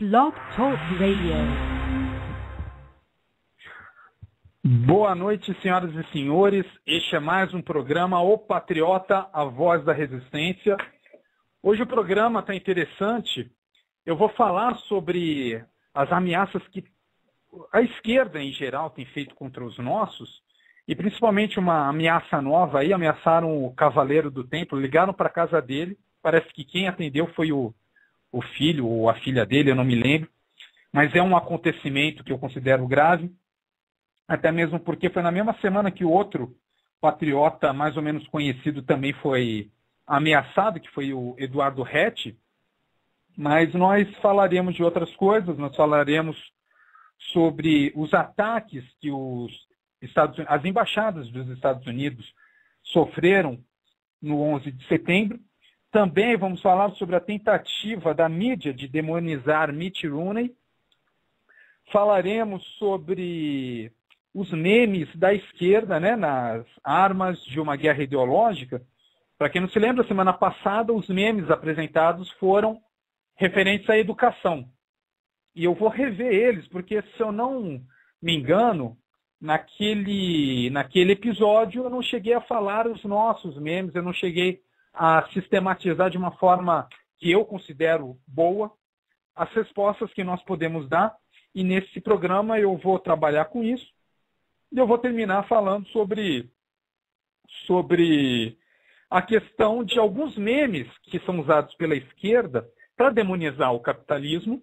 Blog Talk Radio. Boa noite, senhoras e senhores. Este é mais um programa O Patriota, a Voz da Resistência. Hoje o programa está interessante. Eu vou falar sobre as ameaças que a esquerda, em geral, tem feito contra os nossos, e principalmente uma ameaça nova aí. Ameaçaram o Cavaleiro do Templo, ligaram para a casa dele. Parece que quem atendeu foi o filho ou a filha dele, eu não me lembro. Mas é um acontecimento que eu considero grave, até mesmo porque foi na mesma semana que o outro patriota mais ou menos conhecido também foi ameaçado, que foi o Eduardo Hecht. Mas nós falaremos de outras coisas, nós falaremos sobre os ataques que as embaixadas dos Estados Unidos sofreram no 11 de setembro. Também vamos falar sobre a tentativa da mídia de demonizar Mitt Romney. Falaremos sobre os memes da esquerda, né, nas armas de uma guerra ideológica. Para quem não se lembra, semana passada os memes apresentados foram referentes à educação. E eu vou rever eles, porque se eu não me engano, naquele episódio eu não cheguei a falar os nossos memes, eu não cheguei a sistematizar de uma forma que eu considero boa as respostas que nós podemos dar. E nesse programa eu vou trabalhar com isso. E eu vou terminar falando sobre a questão de alguns memes que são usados pela esquerda para demonizar o capitalismo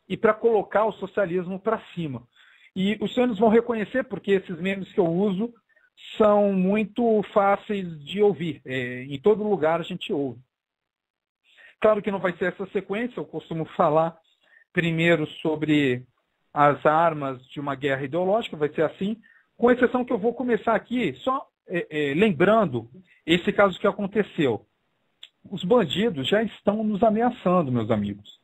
e para colocar o socialismo para cima. E os senhores vão reconhecer, porque esses memes que eu uso são muito fáceis de ouvir. Em todo lugar a gente ouve. Claro que não vai ser essa sequência, eu costumo falar primeiro sobre as armas de uma guerra ideológica, vai ser assim, com exceção que eu vou começar aqui só lembrando esse caso que aconteceu. Os bandidos já estão nos ameaçando, meus amigos.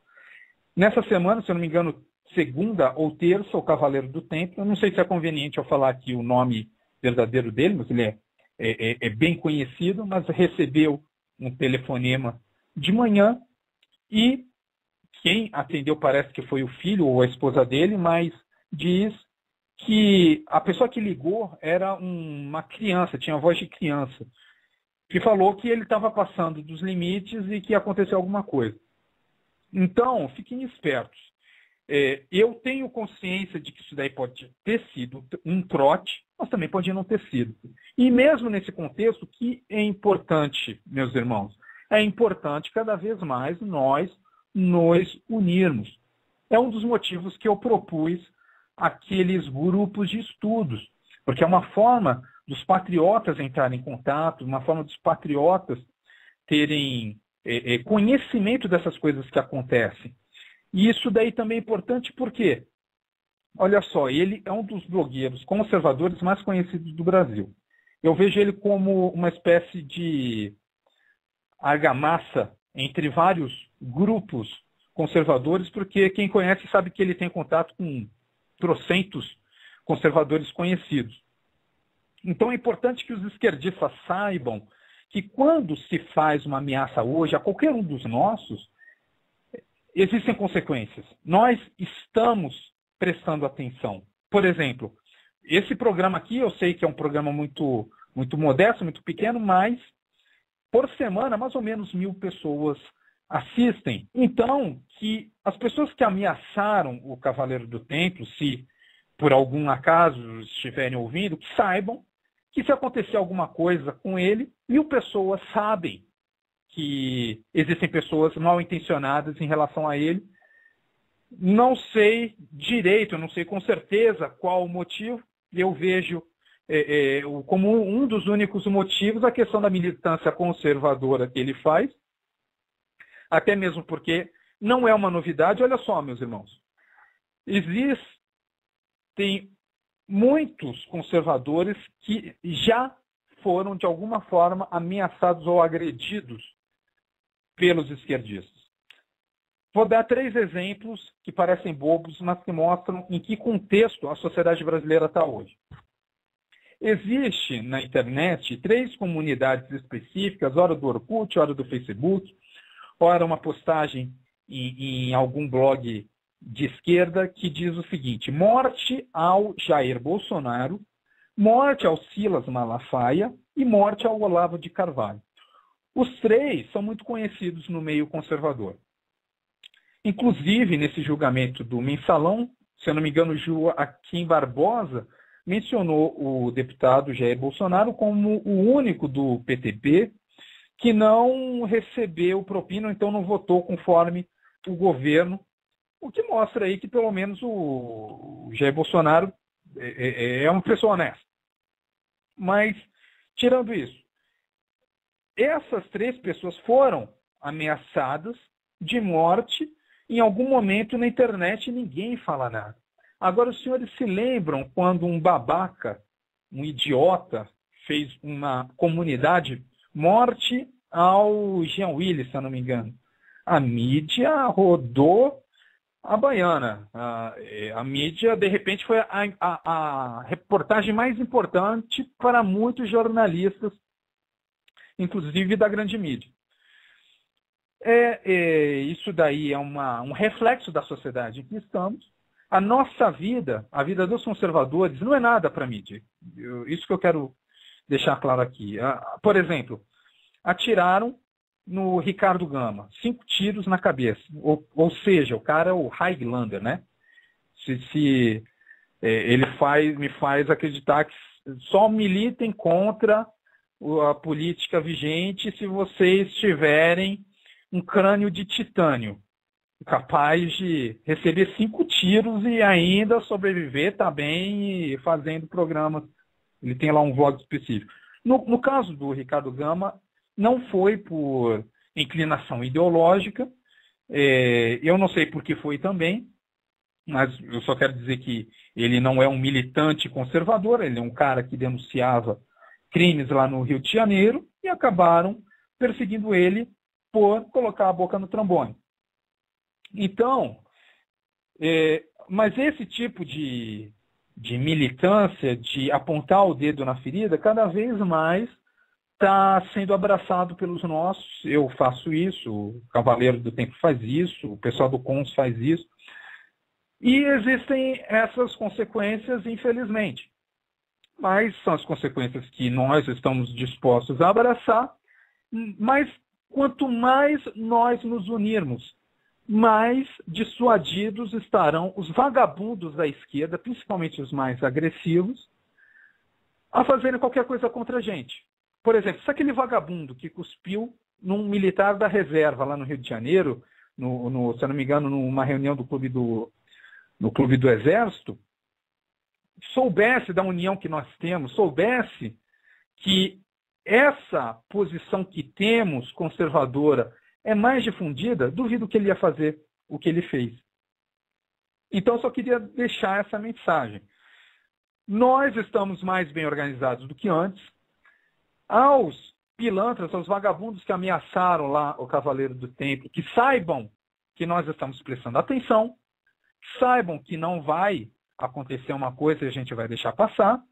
Nessa semana, se eu não me engano, segunda ou terça, o Cavaleiro do Templo, eu não sei se é conveniente eu falar aqui o nome verdadeiro dele, mas ele é bem conhecido, mas recebeu um telefonema de manhã e quem atendeu parece que foi o filho ou a esposa dele, mas diz que a pessoa que ligou era uma criança, tinha voz de criança, que falou que ele estava passando dos limites e que ia acontecer alguma coisa. Então, fiquem espertos. Eu tenho consciência de que isso daí pode ter sido um trote, mas também pode não ter sido. E mesmo nesse contexto, que é importante, meus irmãos, é importante cada vez mais nós nos unirmos. É um dos motivos que eu propus aqueles grupos de estudos, porque é uma forma dos patriotas entrarem em contato, uma forma dos patriotas terem conhecimento dessas coisas que acontecem. E isso daí também é importante porque, olha só, ele é um dos blogueiros conservadores mais conhecidos do Brasil. Eu vejo ele como uma espécie de argamassa entre vários grupos conservadores, porque quem conhece sabe que ele tem contato com trocentos conservadores conhecidos. Então é importante que os esquerdistas saibam que quando se faz uma ameaça hoje a qualquer um dos nossos, existem consequências. Nós estamos prestando atenção. Por exemplo, esse programa aqui, eu sei que é um programa muito, muito modesto, muito pequeno, mas por semana, mais ou menos 1.000 pessoas assistem. Então, que as pessoas que ameaçaram o Cavaleiro do Templo, se por algum acaso estiverem ouvindo, que saibam que se acontecer alguma coisa com ele, 1.000 pessoas sabem que existem pessoas mal intencionadas em relação a ele. Não sei direito, não sei com certeza qual o motivo. Eu vejo como um dos únicos motivos a questão da militância conservadora que ele faz, até mesmo porque não é uma novidade. Olha só, meus irmãos, existem muitos conservadores que já foram, de alguma forma, ameaçados ou agredidos pelos esquerdistas. Vou dar 3 exemplos que parecem bobos, mas que mostram em que contexto a sociedade brasileira está hoje. Existe na internet 3 comunidades específicas, ora do Orkut, ora do Facebook, ora uma postagem em algum blog de esquerda que diz o seguinte: morte ao Jair Bolsonaro, morte ao Silas Malafaia e morte ao Olavo de Carvalho. Os três são muito conhecidos no meio conservador. Inclusive, nesse julgamento do Mensalão, se eu não me engano, Joaquim Barbosa mencionou o deputado Jair Bolsonaro como o único do PTB que não recebeu propina, ou então não votou conforme o governo, o que mostra aí que pelo menos o Jair Bolsonaro é uma pessoa honesta. Mas, tirando isso, essas três pessoas foram ameaçadas de morte em algum momento na internet e ninguém fala nada. Agora, os senhores se lembram quando um babaca, um idiota, fez uma comunidade morte ao Jean Willis, se eu não me engano? A mídia rodou a baiana. A mídia, de repente, foi a reportagem mais importante para muitos jornalistas, inclusive da grande mídia. Isso daí é um reflexo da sociedade em que estamos. A nossa vida, a vida dos conservadores, não é nada para a mídia. Isso que eu quero deixar claro aqui. Por exemplo, atiraram no Ricardo Gama, 5 tiros na cabeça. Ou seja, o cara é o Highlander, né? Ele me faz acreditar que só militem contra a política vigente se vocês tiverem um crânio de titânio, capaz de receber 5 tiros e ainda sobreviver, tá bem, e fazendo programas. Ele tem lá um vlog específico. No caso do Ricardo Gama, não foi por inclinação ideológica, eu não sei por que foi também, mas eu só quero dizer que ele não é um militante conservador, ele é um cara que denunciava crimes lá no Rio de Janeiro e acabaram perseguindo ele por colocar a boca no trombone. Então, mas esse tipo de militância, de apontar o dedo na ferida, cada vez mais está sendo abraçado pelos nossos. Eu faço isso, o Cavaleiro do Tempo faz isso, o pessoal do Cons faz isso. E existem essas consequências, infelizmente. Mas são as consequências que nós estamos dispostos a abraçar, mas quanto mais nós nos unirmos, mais dissuadidos estarão os vagabundos da esquerda, principalmente os mais agressivos, a fazerem qualquer coisa contra a gente. Por exemplo, se aquele vagabundo que cuspiu num militar da reserva lá no Rio de Janeiro, se eu não me engano, numa reunião no Clube do Exército, soubesse da união que nós temos, soubesse que essa posição que temos, conservadora, é mais difundida, duvido que ele ia fazer o que ele fez. Então, eu só queria deixar essa mensagem. Nós estamos mais bem organizados do que antes. Aos pilantras, aos vagabundos que ameaçaram lá o Cavaleiro do Templo, que saibam que nós estamos prestando atenção, saibam que não vai acontecer uma coisa e a gente vai deixar passar.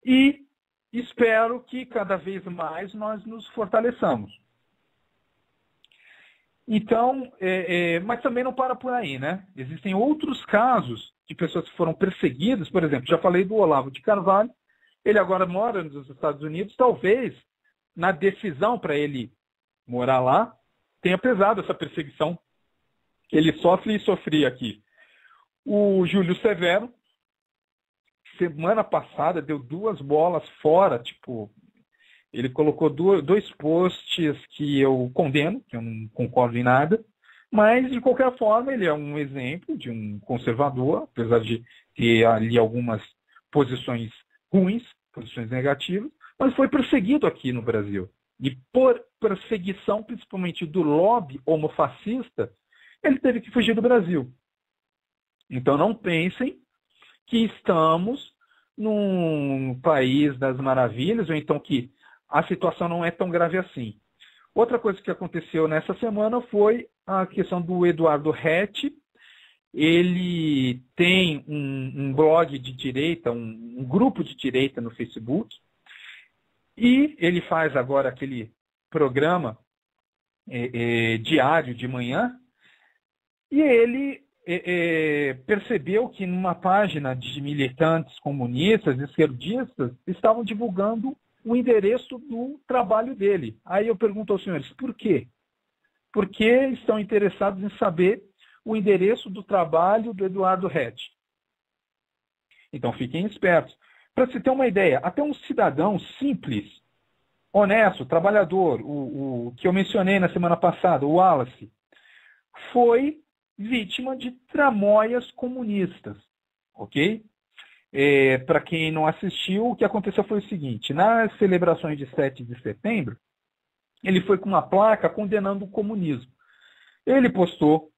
E espero que cada vez mais nós nos fortaleçamos. Então, mas também não para por aí, né? Existem outros casos de pessoas que foram perseguidas. Por exemplo, já falei do Olavo de Carvalho. Ele agora mora nos Estados Unidos. Talvez, na decisão para ele morar lá, tenha pesado essa perseguição que ele sofre e sofria aqui. O Júlio Severo, semana passada, deu 2 bolas fora, ele colocou 2 posts que eu condeno, que eu não concordo em nada, mas, de qualquer forma, ele é um exemplo de um conservador, apesar de ter ali algumas posições ruins, posições negativas, mas foi perseguido aqui no Brasil. E por perseguição, principalmente do lobby homofascista, ele teve que fugir do Brasil. Então, não pensem que estamos num país das maravilhas, ou então que a situação não é tão grave assim. Outra coisa que aconteceu nessa semana foi a questão do Eduardo Hecht. Ele tem um blog de direita, um grupo de direita no Facebook, e ele faz agora aquele programa diário de manhã, e ele percebeu que numa página de militantes comunistas, esquerdistas, estavam divulgando o endereço do trabalho dele. Aí eu pergunto aos senhores, por quê? Por que estão interessados em saber o endereço do trabalho do Eduardo Red? Então fiquem espertos. Para se ter uma ideia, até um cidadão simples, honesto, trabalhador, o que eu mencionei na semana passada, o Wallace, foi vítima de tramóias comunistas, ok? Para quem não assistiu, o que aconteceu foi o seguinte, nas celebrações de 7 de setembro, ele foi com uma placa condenando o comunismo. Ele postou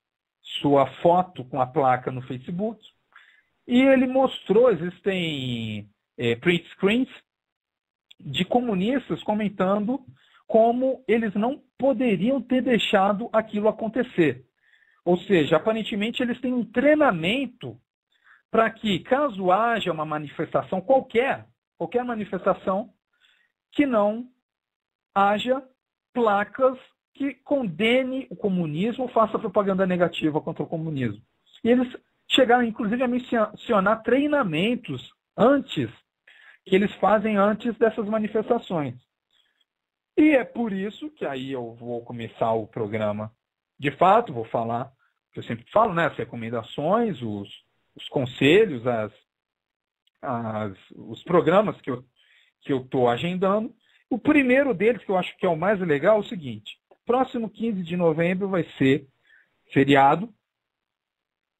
sua foto com a placa no Facebook e ele mostrou, existem print screens de comunistas comentando como eles não poderiam ter deixado aquilo acontecer. Ou seja, aparentemente eles têm um treinamento para que, caso haja uma manifestação qualquer manifestação, que não haja placas que condene o comunismo ou faça propaganda negativa contra o comunismo. E eles chegaram, inclusive, a mencionar treinamentos que eles fazem antes dessas manifestações. E é por isso que aí eu vou começar o programa de fato, vou falar, que eu sempre falo, né, as recomendações, os conselhos, os programas que eu estou agendando. O primeiro deles, que eu acho que é o mais legal, é o seguinte: próximo 15 de novembro vai ser feriado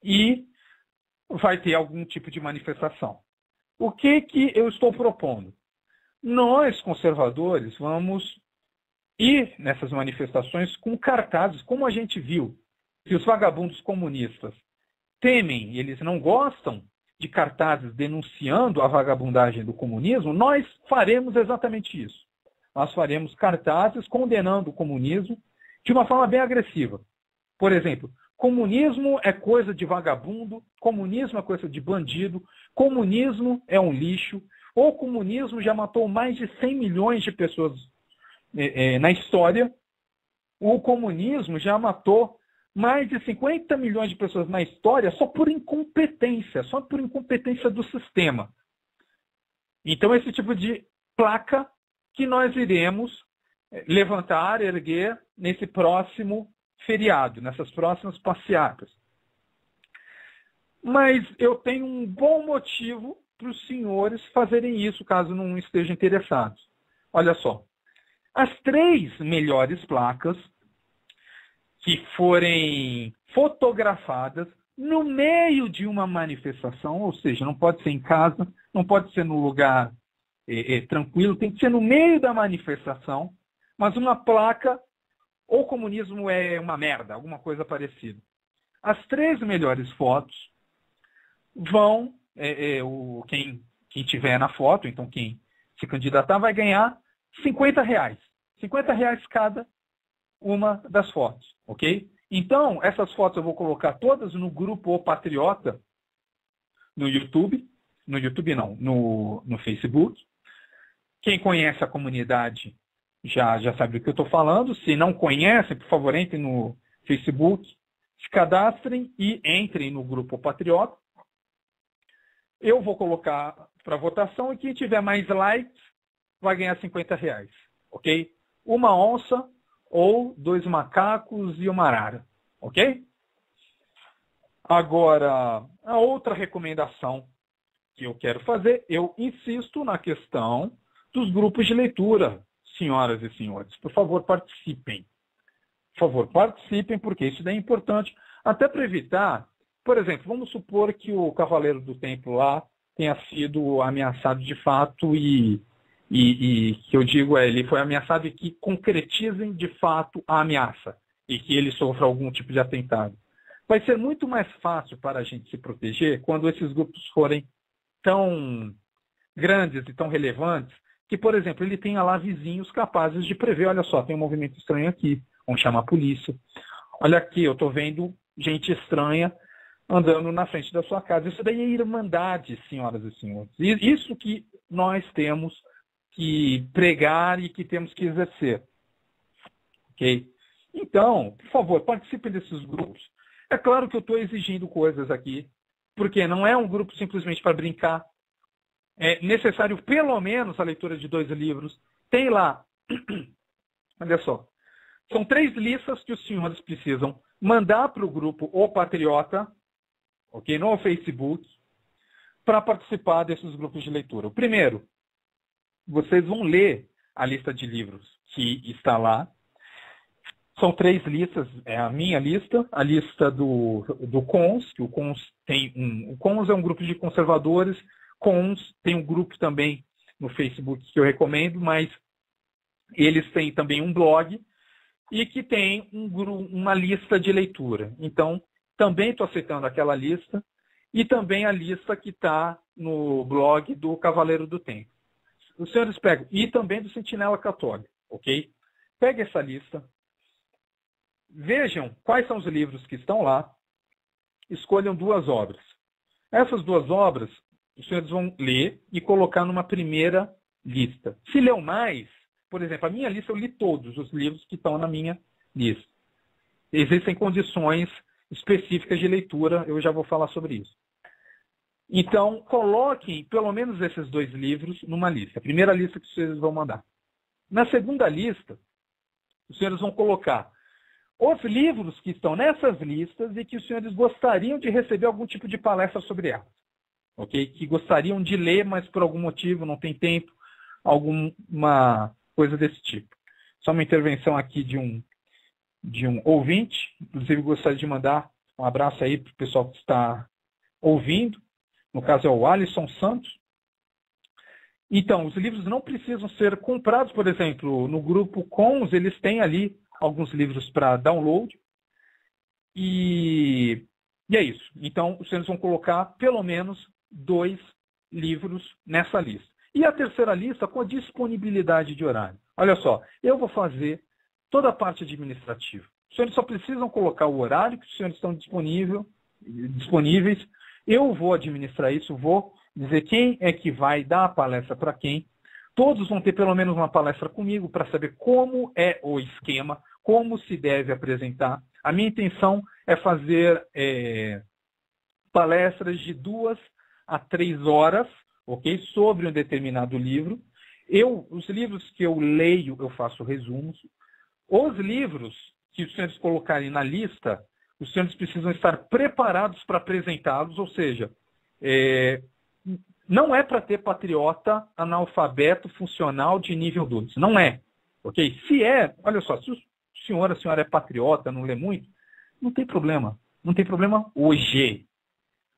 e vai ter algum tipo de manifestação. O que eu estou propondo? Nós, conservadores, vamos ir nessas manifestações com cartazes, como a gente viu que os vagabundos comunistas temem, eles não gostam de cartazes denunciando a vagabundagem do comunismo. Nós faremos exatamente isso. Nós faremos cartazes condenando o comunismo de uma forma bem agressiva. Por exemplo, comunismo é coisa de vagabundo, comunismo é coisa de bandido, comunismo é um lixo, o comunismo já matou mais de 100 milhões de pessoas na história, o comunismo já matou mais de 50 milhões de pessoas na história só por incompetência do sistema. Então, esse tipo de placa que nós iremos levantar, erguer nesse próximo feriado, nessas próximas passeatas. Mas eu tenho um bom motivo para os senhores fazerem isso, caso não estejam interessados. Olha só, as 3 melhores placas que forem fotografadas no meio de uma manifestação, ou seja, não pode ser em casa, não pode ser no lugar tranquilo, tem que ser no meio da manifestação, mas uma placa, ou comunismo é uma merda, alguma coisa parecida. As 3 melhores fotos vão, quem tiver na foto, então quem se candidatar vai ganhar R$50. R$50 cada uma das fotos, ok? Então, essas fotos eu vou colocar todas no grupo O Patriota, no YouTube no Facebook. Quem conhece a comunidade já sabe do que eu estou falando. Se não conhecem, por favor, entrem no Facebook, se cadastrem e entrem no grupo O Patriota. Eu vou colocar para votação e quem tiver mais likes vai ganhar R$50, ok? Uma onça ou 2 macacos e uma arara, ok? Agora, a outra recomendação que eu quero fazer, eu insisto na questão dos grupos de leitura, senhoras e senhores. Por favor, participem. Por favor, participem, porque isso daí é importante, até para evitar, por exemplo, vamos supor que o Cavaleiro do Templo lá tenha sido ameaçado de fato e que eu digo ele foi ameaçado e que concretizem de fato a ameaça e que ele sofra algum tipo de atentado. Vai ser muito mais fácil para a gente se proteger quando esses grupos forem tão grandes e tão relevantes que, por exemplo, ele tenha lá vizinhos capazes de prever, olha só, tem um movimento estranho aqui, vamos chamar a polícia. Olha aqui, eu estou vendo gente estranha andando na frente da sua casa. Isso daí é irmandade, senhoras e senhores. Isso que nós temos que pregar e que temos que exercer. Ok? Então, por favor, participem desses grupos. É claro que eu estou exigindo coisas aqui, porque não é um grupo simplesmente para brincar. É necessário pelo menos a leitura de 2 livros. Tem lá, olha só, são 3 listas que os senhores precisam mandar para o grupo O Patriota, ok, no Facebook, para participar desses grupos de leitura. O primeiro, vocês vão ler a lista de livros que está lá. São 3 listas, é a minha lista, a lista do CONS, que o CONS tem o CONS é um grupo de conservadores, CONS tem um grupo também no Facebook que eu recomendo, mas eles têm também um blog e que tem uma lista de leitura. Então, também estou aceitando aquela lista e também a lista que está no blog do Cavaleiro do Tempo. Os senhores pegam, e também do Sentinela Católica, ok? Pegue essa lista, vejam quais são os livros que estão lá, escolham 2 obras. Essas 2 obras, os senhores vão ler e colocar numa primeira lista. Se leu mais, por exemplo, a minha lista, eu li todos os livros que estão na minha lista. Existem condições específicas de leitura, eu já vou falar sobre isso. Então, coloquem pelo menos esses 2 livros numa lista. A primeira lista que vocês vão mandar. Na segunda lista, os senhores vão colocar os livros que estão nessas listas e que os senhores gostariam de receber algum tipo de palestra sobre elas. Ok? Que gostariam de ler, mas por algum motivo não tem tempo, alguma coisa desse tipo. Só uma intervenção aqui de um ouvinte. Inclusive, gostaria de mandar um abraço aí para o pessoal que está ouvindo. No caso é o Alisson Santos. Então, os livros não precisam ser comprados, por exemplo, no grupo CONS, eles têm ali alguns livros para download. E é isso. Então, os senhores vão colocar pelo menos 2 livros nessa lista. E a terceira lista com a disponibilidade de horário. Olha só, eu vou fazer toda a parte administrativa. Os senhores só precisam colocar o horário que os senhores estão disponíveis. Eu vou administrar isso, vou dizer quem é que vai dar a palestra para quem. Todos vão ter pelo menos uma palestra comigo para saber como é o esquema, como se deve apresentar. A minha intenção é fazer palestras de 2 a 3 horas, ok, sobre um determinado livro. Os livros que eu leio, eu faço resumos. Os livros que os senhores colocarem na lista, os senhores precisam estar preparados para apresentá-los, ou seja, não é para ter patriota analfabeto funcional de nível 2. Não é. Ok? Se é, olha só, se a senhora é patriota, não lê muito, não tem problema. Não tem problema hoje.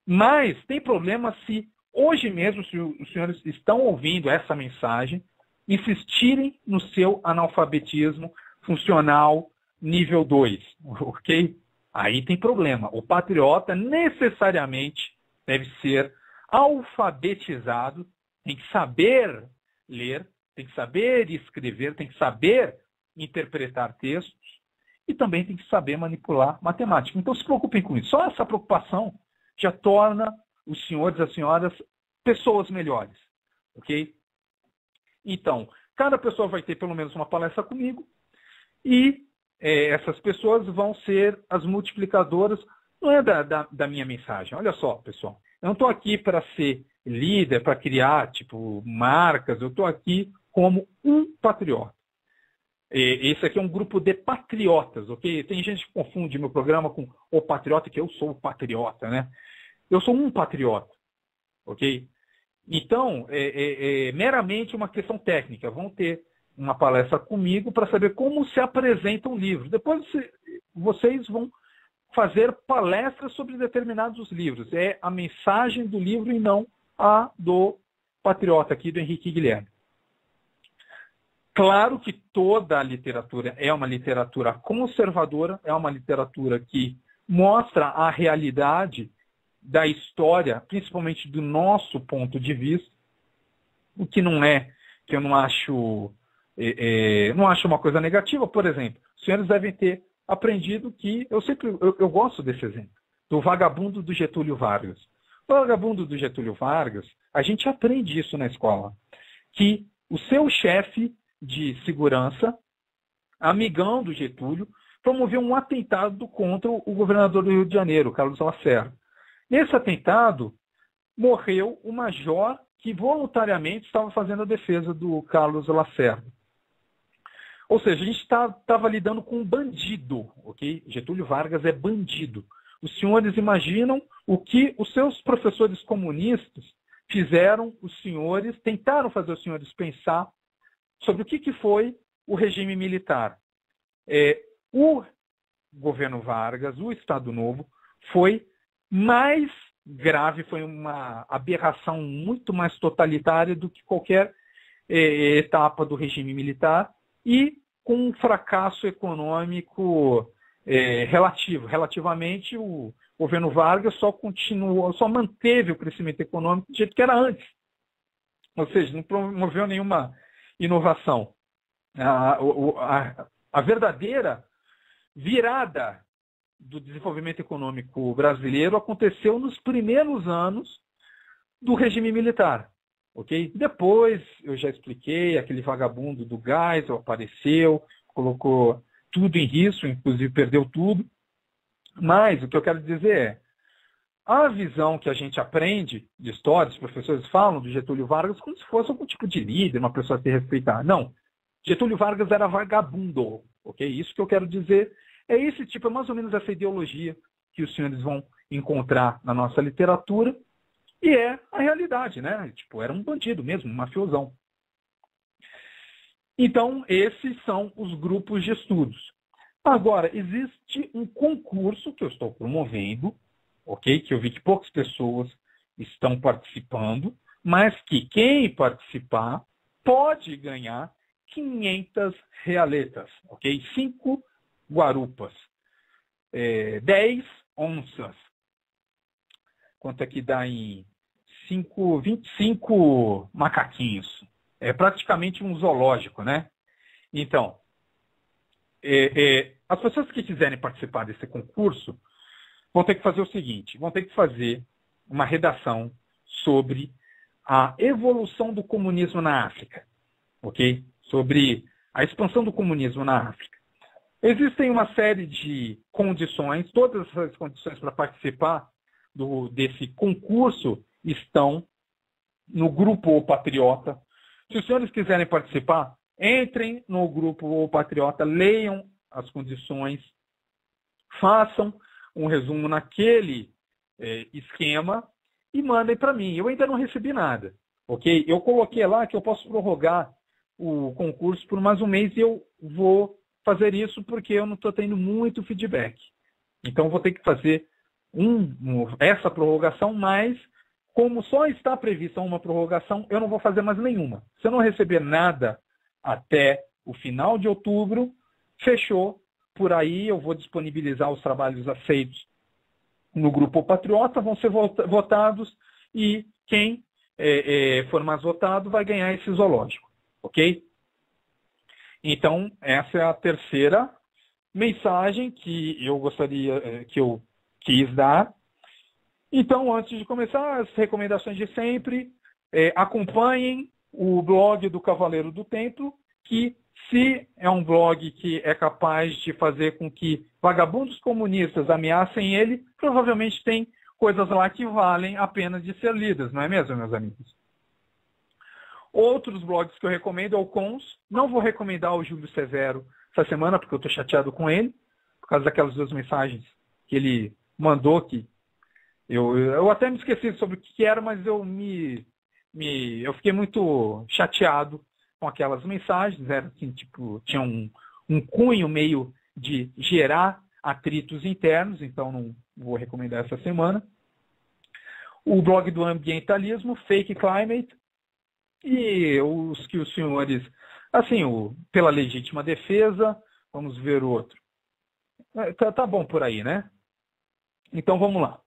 Mas tem problema se hoje mesmo, se os senhores estão ouvindo essa mensagem, insistirem no seu analfabetismo funcional nível 2. Ok? Aí tem problema. O patriota necessariamente deve ser alfabetizado, tem que saber ler, tem que saber escrever, tem que saber interpretar textos e também tem que saber manipular matemática. Então se preocupem com isso. Só essa preocupação já torna os senhores e as senhoras pessoas melhores. Ok? Então, cada pessoa vai ter pelo menos uma palestra comigo e essas pessoas vão ser as multiplicadoras, não é da minha mensagem. Olha só, pessoal, eu não estou aqui para ser líder, para criar marcas, eu estou aqui como um patriota. Esse aqui é um grupo de patriotas, ok? Tem gente que confunde meu programa com o patriota, que eu sou o patriota, né? Eu sou um patriota, ok? Então, é meramente uma questão técnica. Vão ter uma palestra comigo para saber como se apresenta um livro. Depois vocês vão fazer palestras sobre determinados livros. É a mensagem do livro e não a do patriota aqui, do Henrique Guilherme. Claro que toda a literatura é uma literatura conservadora, é uma literatura que mostra a realidade da história, principalmente do nosso ponto de vista, o que não é, que eu não acho uma coisa negativa. Por exemplo, os senhores devem ter aprendido que, eu gosto desse exemplo, do Vagabundo do Getúlio Vargas. O Vagabundo do Getúlio Vargas, a gente aprende isso na escola, que o seu chefe de segurança, amigão do Getúlio, promoveu um atentado contra o governador do Rio de Janeiro, Carlos Lacerda. Nesse atentado, morreu o major que voluntariamente estava fazendo a defesa do Carlos Lacerda. Ou seja, a gente estava lidando com um bandido, ok? Getúlio Vargas é bandido. Os senhores imaginam o que os seus professores comunistas fizeram os senhores, tentaram fazer os senhores pensar sobre o que foi o regime militar. O governo Vargas, o Estado Novo, foi mais grave, foi uma aberração muito mais totalitária do que qualquer etapa do regime militar e com um fracasso econômico relativamente. O governo Vargas só manteve o crescimento econômico do jeito que era antes. Ou seja, não promoveu nenhuma inovação. A verdadeira virada do desenvolvimento econômico brasileiro aconteceu nos primeiros anos do regime militar. Okay? Depois, eu já expliquei, aquele vagabundo do Geisel apareceu, colocou tudo em risco, inclusive perdeu tudo. Mas o que eu quero dizer é, a visão que a gente aprende de história, os professores falam do Getúlio Vargas como se fosse algum tipo de líder, uma pessoa a se respeitar. Não, Getúlio Vargas era vagabundo. Okay? Isso que eu quero dizer é esse tipo, é mais ou menos essa ideologia que os senhores vão encontrar na nossa literatura. E é a realidade, né? Tipo, era um bandido mesmo, um mafiosão. Então, esses são os grupos de estudos. Agora, existe um concurso que eu estou promovendo, ok? Que eu vi que poucas pessoas estão participando, mas que quem participar pode ganhar 500 realetas, ok? 5 guarupas, 10 onças. Quanto é que dá em 25 macaquinhos? É praticamente um zoológico, né? Então, as pessoas que quiserem participar desse concurso vão ter que fazer o seguinte, vão ter que fazer uma redação sobre a evolução do comunismo na África, ok? Sobre a expansão do comunismo na África. Existem uma série de condições, todas as condições para participar desse concurso estão no grupo O Patriota. Se os senhores quiserem participar, entrem no grupo O Patriota, leiam as condições, façam um resumo naquele esquema e mandem para mim. Eu ainda não recebi nada, ok? Eu coloquei lá que eu posso prorrogar o concurso por mais um mês e eu vou fazer isso porque eu não estou tendo muito feedback. Então, vou ter que fazer essa prorrogação, mas como só está prevista uma prorrogação, eu não vou fazer mais nenhuma. Se eu não receber nada até o final de outubro, fechou. Por aí eu vou disponibilizar os trabalhos aceitos no Grupo Patriota, vão ser votados e quem for mais votado vai ganhar esse zoológico. Ok? Então, essa é a terceira mensagem que eu gostaria, que eu quis dar. Então, antes de começar, as recomendações de sempre, acompanhem o blog do Cavaleiro do Templo, que se é um blog que é capaz de fazer com que vagabundos comunistas ameacem ele, provavelmente tem coisas lá que valem a pena de ser lidas, não é mesmo, meus amigos? Outros blogs que eu recomendo é o Cons. Não vou recomendar o Júlio Severo essa semana, porque eu estou chateado com ele, por causa daquelas 2 mensagens que ele mandou, que eu até me esqueci sobre o que era, mas eu fiquei muito chateado com aquelas mensagens. Era assim, tipo, tinha um cunho meio de gerar atritos internos, então não vou recomendar essa semana. O blog do ambientalismo, Fake Climate, e os que os senhores, assim, pela legítima defesa, vamos ver o outro. Tá bom por aí, né? Então vamos lá.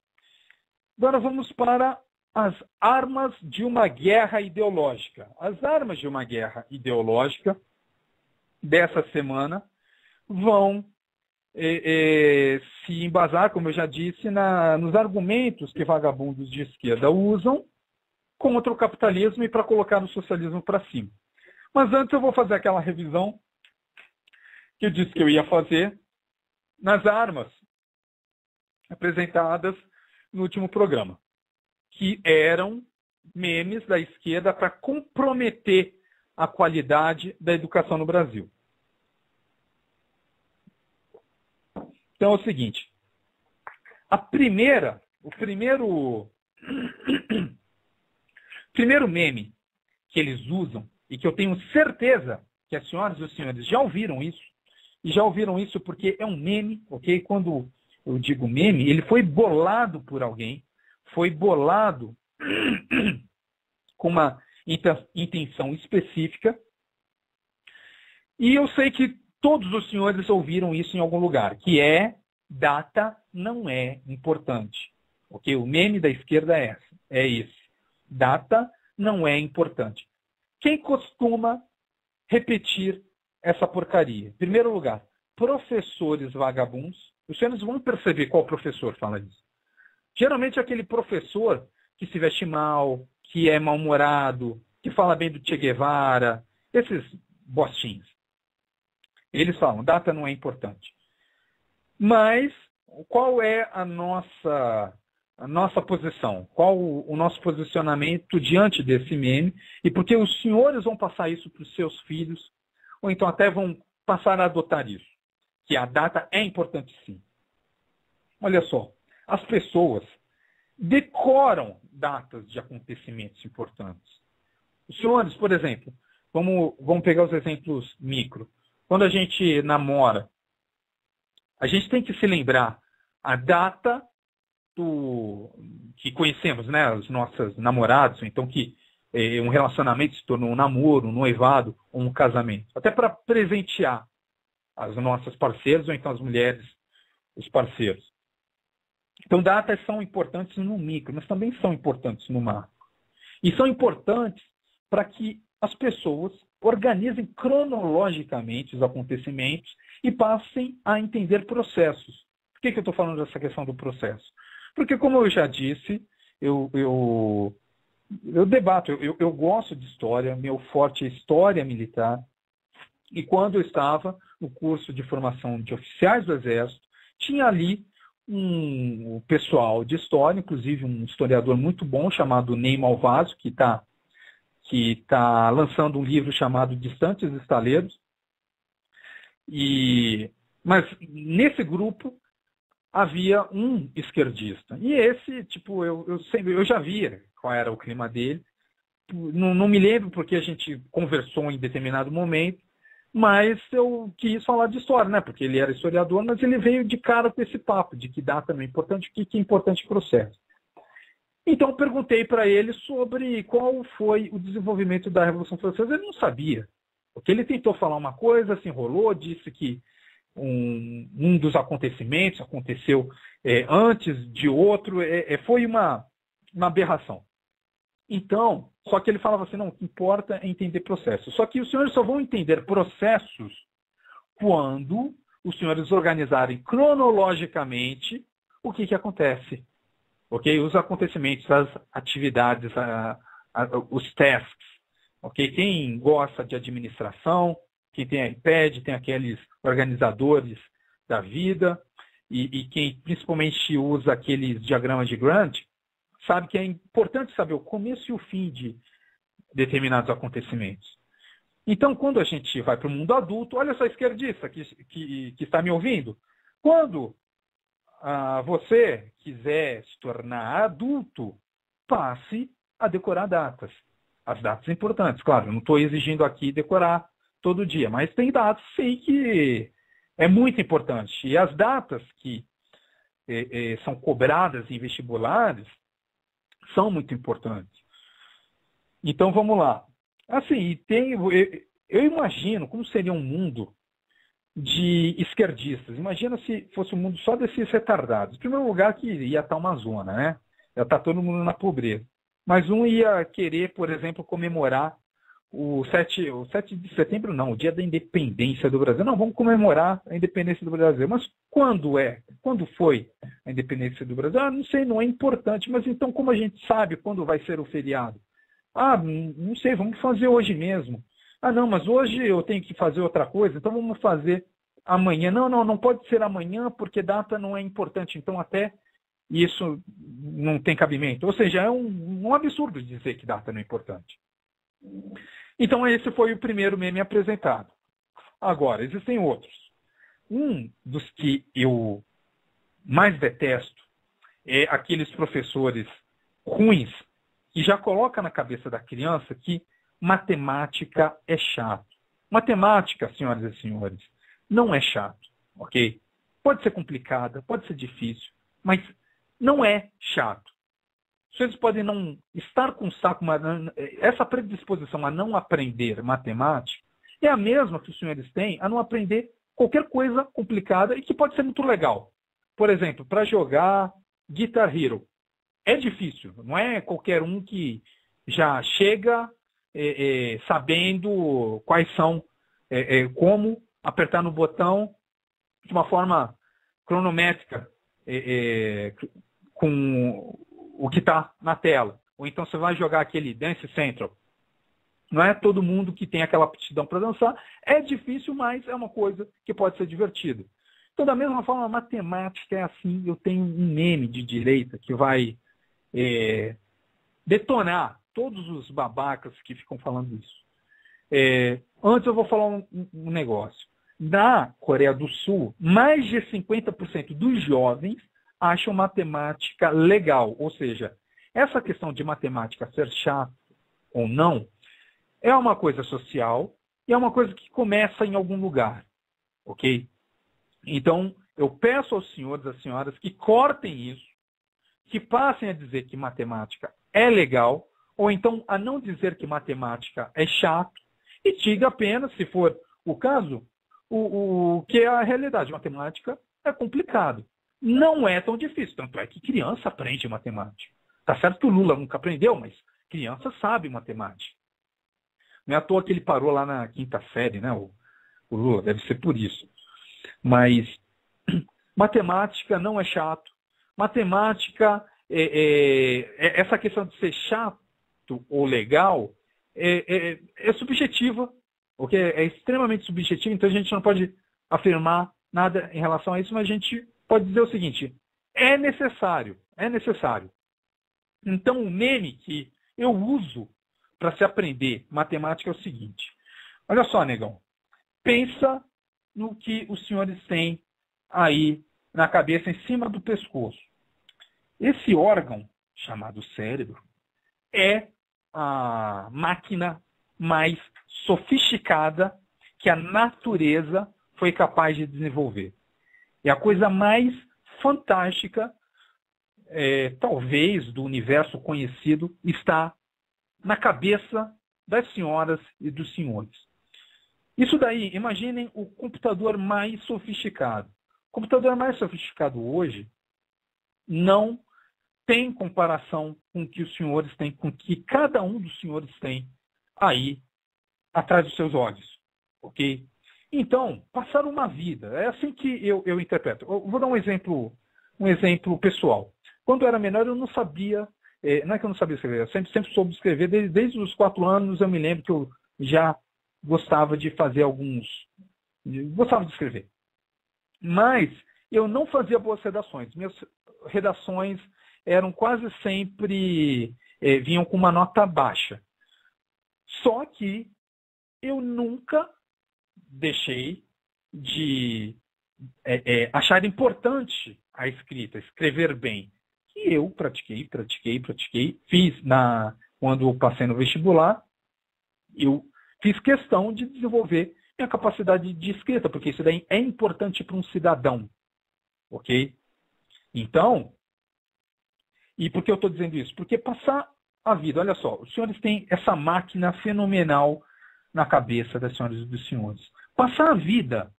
Agora vamos para as armas de uma guerra ideológica. As armas de uma guerra ideológica dessa semana vão se embasar, como eu já disse, nos argumentos que vagabundos de esquerda usam contra o capitalismo e para colocar o socialismo para cima. Mas antes eu vou fazer aquela revisão que eu disse que eu ia fazer nas armas apresentadas no último programa, que eram memes da esquerda para comprometer a qualidade da educação no Brasil. Então é o seguinte, o primeiro meme que eles usam, e que eu tenho certeza que as senhoras e os senhores já ouviram isso, e já ouviram isso porque é um meme, ok? Quando eu digo meme, ele foi bolado por alguém, foi bolado com uma intenção específica, e eu sei que todos os senhores ouviram isso em algum lugar, que é data não é importante. Ok? O meme da esquerda é esse. Data não é importante. Quem costuma repetir essa porcaria? Em primeiro lugar, professores vagabundos. Os senhores vão perceber qual professor fala isso. Geralmente é aquele professor que se veste mal, que é mal-humorado, que fala bem do Che Guevara, esses bostinhos. Eles falam, data não é importante. Mas qual é a nossa posição? Qual o nosso posicionamento diante desse meme? E porque os senhores vão passar isso para os seus filhos, ou então até vão passar a adotar isso, que a data é importante sim. Olha só, as pessoas decoram datas de acontecimentos importantes. Os senhores, por exemplo, vamos pegar os exemplos micro. Quando a gente namora, a gente tem que se lembrar a data que conhecemos, né, os nossos namorados, então que um relacionamento se tornou um namoro, um noivado ou um casamento. Até para presentear as nossas parceiras ou então as mulheres, os parceiros. Então datas são importantes no micro, mas também são importantes no macro. E são importantes para que as pessoas organizem cronologicamente os acontecimentos e passem a entender processos. Por que eu estou falando dessa questão do processo? Porque, como eu já disse, eu debato, eu gosto de história, meu forte é história militar. E quando eu estava no curso de formação de oficiais do Exército, tinha ali um pessoal de história, inclusive um historiador muito bom chamado Ney Malvaso, que está lançando um livro chamado Distantes Estaleiros. Mas nesse grupo havia um esquerdista. E esse, eu já via qual era o clima dele. Não me lembro porque a gente conversou em determinado momento, mas eu quis falar de história, né? Porque ele era historiador, mas ele veio de cara com esse papo de que data não é importante, o que é importante processo. Então eu perguntei para ele sobre qual foi o desenvolvimento da Revolução Francesa. Ele não sabia. Porque ele tentou falar uma coisa, se enrolou, disse que um dos acontecimentos aconteceu antes de outro, foi uma aberração. Então, só que ele falava assim, não, o que importa é entender processos. Só que os senhores só vão entender processos quando os senhores organizarem cronologicamente o que acontece. Okay? Os acontecimentos, as atividades, os tasks. Okay? Quem gosta de administração, quem tem iPad, tem aqueles organizadores da vida, e quem principalmente usa aqueles diagramas de Gantt, sabe que é importante saber o começo e o fim de determinados acontecimentos. Então, quando a gente vai para o mundo adulto, olha só, esquerdista que está me ouvindo, quando você quiser se tornar adulto, passe a decorar datas. As datas importantes, claro, eu não estou exigindo aqui decorar todo dia, mas tem datas, sim, que é muito importante. E as datas que são cobradas em vestibulares são muito importantes. Então, vamos lá. Assim, eu imagino como seria um mundo de esquerdistas. Imagina se fosse um mundo só desses retardados. Em primeiro lugar, que ia estar uma zona, né? Ia estar todo mundo na pobreza. Mas um ia querer, por exemplo, comemorar o 7 de setembro, não, o dia da independência do Brasil. Não, vamos comemorar a independência do Brasil. Mas quando foi a independência do Brasil? Não sei, não é importante. Mas então como a gente sabe quando vai ser o feriado? Não sei, vamos fazer hoje mesmo. Não, mas hoje eu tenho que fazer outra coisa, então vamos fazer amanhã. Não pode ser amanhã porque data não é importante. Então até isso não tem cabimento. Ou seja, é um absurdo dizer que data não é importante. Então esse foi o primeiro meme apresentado. Agora, existem outros. Um dos que eu mais detesto é aqueles professores ruins que já colocam na cabeça da criança que matemática é chato. Matemática, senhoras e senhores, não é chato, ok? Pode ser complicada, pode ser difícil, mas não é chato. Vocês podem não estar com saco, essa predisposição a não aprender matemática é a mesma que os senhores têm a não aprender qualquer coisa complicada e que pode ser muito legal. Por exemplo, para jogar Guitar Hero. É difícil, não é qualquer um que já chega sabendo quais são, como apertar no botão de uma forma cronométrica com o que está na tela. Ou então você vai jogar aquele Dance Central. Não é todo mundo que tem aquela aptidão para dançar. É difícil, mas é uma coisa que pode ser divertida. Então, da mesma forma, a matemática é assim. Eu tenho um meme de direita que vai detonar todos os babacas que ficam falando isso. Antes eu vou falar um negócio. Na Coreia do Sul, mais de 50% dos jovens acham matemática legal. Ou seja, essa questão de matemática ser chato ou não é uma coisa social e é uma coisa que começa em algum lugar. Ok? Então, eu peço aos senhores e às senhoras que cortem isso, que passem a dizer que matemática é legal, ou então a não dizer que matemática é chato, e diga apenas, se for o caso, o que é a realidade. Matemática é complicado. Não é tão difícil, tanto é que criança aprende matemática. Tá certo que o Lula nunca aprendeu, mas criança sabe matemática. Não é à toa que ele parou lá na 5ª série, né? O Lula, deve ser por isso. Mas matemática não é chato. Matemática, essa questão de ser chato ou legal é subjetiva, okay? É extremamente subjetiva, então a gente não pode afirmar nada em relação a isso, mas a gente pode dizer o seguinte: é necessário. Então o meme que eu uso para se aprender matemática é o seguinte: olha só, negão, pensa no que os senhores têm aí na cabeça, em cima do pescoço. Esse órgão, chamado cérebro, é a máquina mais sofisticada que a natureza foi capaz de desenvolver. É a coisa mais fantástica, talvez, do universo conhecido, está na cabeça das senhoras e dos senhores. Isso daí, imaginem o computador mais sofisticado. O computador mais sofisticado hoje não tem comparação com o que os senhores têm, com o que cada um dos senhores tem aí atrás dos seus olhos. Ok? Então, passar uma vida. É assim que eu interpreto. Eu vou dar um exemplo pessoal. Quando eu era menor, eu não sabia, não é que eu não sabia escrever, eu sempre soube escrever. Desde os 4 anos eu me lembro que eu já gostava de fazer gostava de escrever. Mas eu não fazia boas redações. Minhas redações eram quase sempre, vinham com uma nota baixa. Só que eu nunca deixei de achar importante a escrita, escrever bem. E eu pratiquei, fiz quando eu passei no vestibular, eu fiz questão de desenvolver minha capacidade de escrita, porque isso daí é importante para um cidadão. Ok? Então, e por que eu estou dizendo isso? Porque passar a vida, olha só, os senhores têm essa máquina fenomenal na cabeça das senhoras e dos senhores. Passar a vida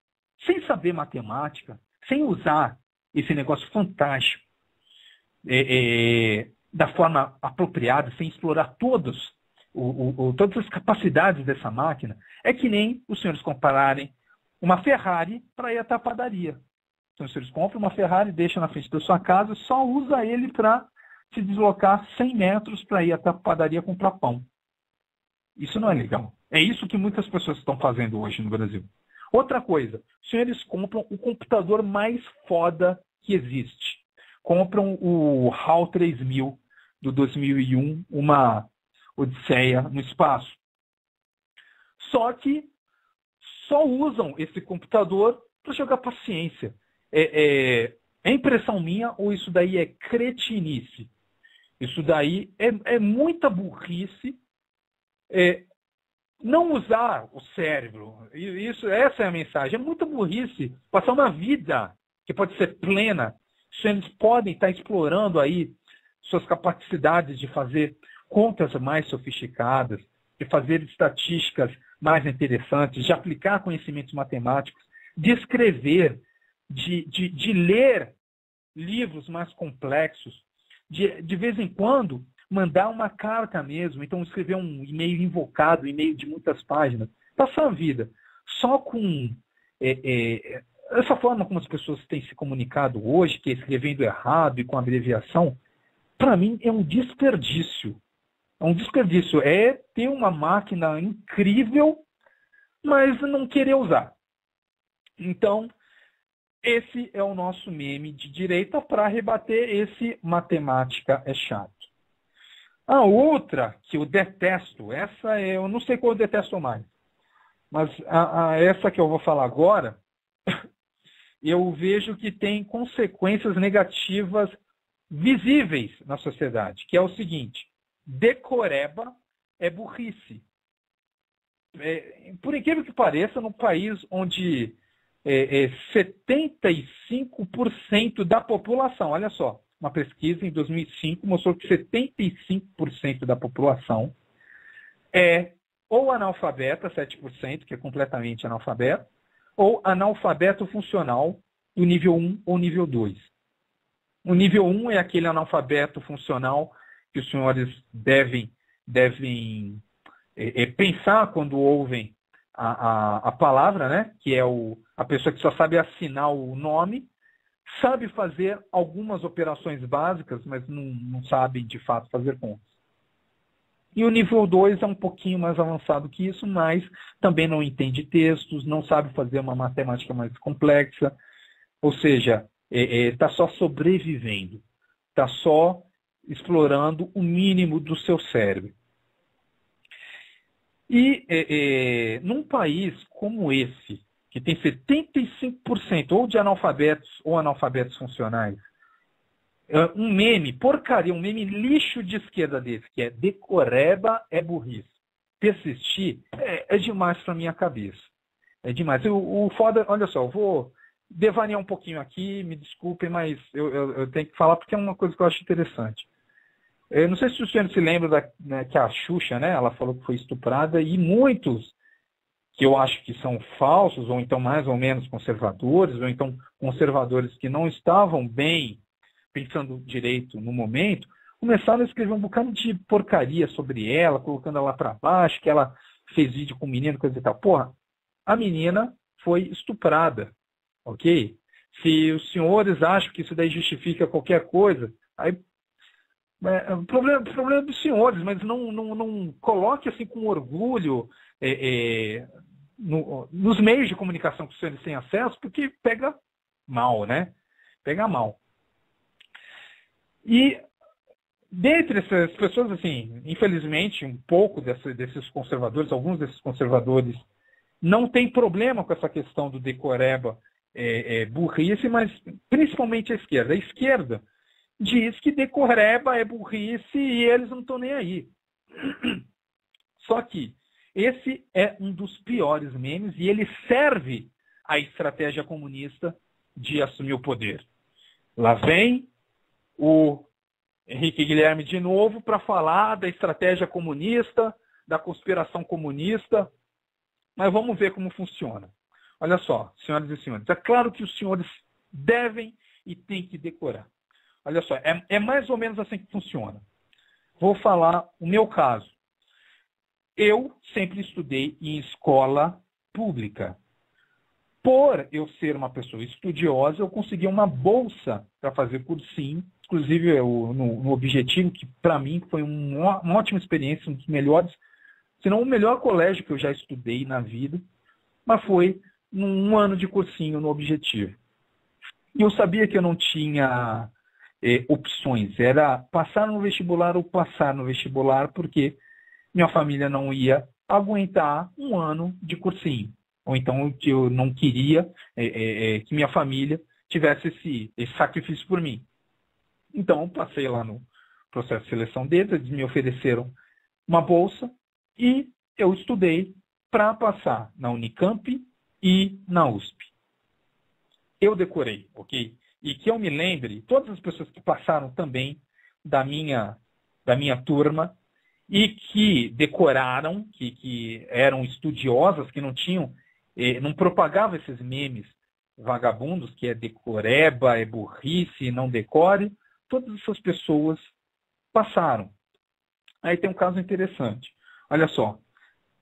sem saber matemática, sem usar esse negócio fantástico da forma apropriada, sem explorar todas as capacidades dessa máquina, é que nem os senhores compararem uma Ferrari para ir até a padaria. Então, os senhores compram uma Ferrari, deixam na frente da sua casa, só usa ele para se deslocar 100 metros para ir até a padaria comprar pão. Isso não é legal. É isso que muitas pessoas estão fazendo hoje no Brasil. Outra coisa, os senhores compram o computador mais foda que existe. Compram o HAL 3000 do 2001, uma odisseia no espaço. Só que só usam esse computador para jogar paciência. É impressão minha ou isso daí é cretinice? Isso daí é muita burrice. Não usar o cérebro. Essa é a mensagem. É muita burrice. Passar uma vida que pode ser plena. Eles podem estar explorando aí suas capacidades de fazer contas mais sofisticadas, de fazer estatísticas mais interessantes, de aplicar conhecimentos matemáticos, de escrever, de ler livros mais complexos, de vez em quando mandar uma carta mesmo, então escrever um e-mail invocado, um e-mail de muitas páginas, passar a vida só com essa forma como as pessoas têm se comunicado hoje, que é escrevendo errado e com abreviação, para mim é um desperdício. É um desperdício. É ter uma máquina incrível, mas não querer usar. Então, esse é o nosso meme de direita para rebater esse matemática é chato. A outra que eu detesto, essa eu não sei qual eu detesto mais, mas essa que eu vou falar agora, eu vejo que tem consequências negativas visíveis na sociedade, que é o seguinte: decoreba é burrice. Por incrível que pareça, no país onde 75% da população, olha só, uma pesquisa em 2005 mostrou que 75% da população é ou analfabeta, 7%, que é completamente analfabeto, ou analfabeto funcional do nível 1 ou nível 2. O nível 1 é aquele analfabeto funcional que os senhores devem pensar quando ouvem a palavra, né? Que é a pessoa que só sabe assinar o nome, sabe fazer algumas operações básicas, mas não sabe de fato fazer contas. E o nível 2 é um pouquinho mais avançado que isso, mas também não entende textos, não sabe fazer uma matemática mais complexa, ou seja, está só sobrevivendo, está só explorando o mínimo do seu cérebro. E num país como esse, que tem 75% ou de analfabetos ou analfabetos funcionais, um meme, porcaria, um meme lixo de esquerda desse, que é decoreba é burrice. Persistir é demais para minha cabeça. É demais. O foda, olha só, eu vou devanear um pouquinho aqui, me desculpem, mas eu tenho que falar porque é uma coisa que eu acho interessante. Eu não sei se o senhor se lembra que a Xuxa, né, ela falou que foi estuprada, e muitos que eu acho que são falsos, ou então mais ou menos conservadores, ou então conservadores que não estavam bem pensando direito no momento, começaram a escrever um bocado de porcaria sobre ela, colocando ela para baixo, que ela fez vídeo com o menino, coisa e tal. Porra, a menina foi estuprada, ok? Se os senhores acham que isso daí justifica qualquer coisa, aí o problema dos senhores, mas não coloque assim com orgulho nos meios de comunicação que os senhores têm acesso, porque pega mal, né? Pega mal. E dentre essas pessoas, assim, infelizmente, um pouco desses conservadores, alguns desses conservadores, não tem problema com essa questão do decoreba burrice, mas principalmente a esquerda. A esquerda diz que decoreba é burrice e eles não estão nem aí. Só que esse é um dos piores memes e ele serve à estratégia comunista de assumir o poder. Lá vem o Henrique Guilherme de novo para falar da estratégia comunista, da conspiração comunista, mas vamos ver como funciona. Olha só, senhoras e senhores, é claro que os senhores devem e têm que decorar. Olha só, é mais ou menos assim que funciona. Vou falar o meu caso. Eu sempre estudei em escola pública. Por eu ser uma pessoa estudiosa, eu consegui uma bolsa para fazer cursinho, inclusive no Objetivo, que para mim foi uma ótima experiência, um dos melhores, se não o melhor colégio que eu já estudei na vida, mas foi num ano de cursinho no Objetivo. E eu sabia que eu não tinha opções, era passar no vestibular ou passar no vestibular, porque minha família não ia aguentar um ano de cursinho. Ou então eu não queria que minha família tivesse esse sacrifício por mim. Então, eu passei lá no processo de seleção deles, eles me ofereceram uma bolsa e eu estudei para passar na Unicamp e na USP. Eu decorei, ok? E que eu me lembre, todas as pessoas que passaram também da minha turma e que decoraram, que eram estudiosas, que não propagavam esses memes vagabundos, que é decoreba, é burrice, não decore, todas essas pessoas passaram. Aí tem um caso interessante. Olha só,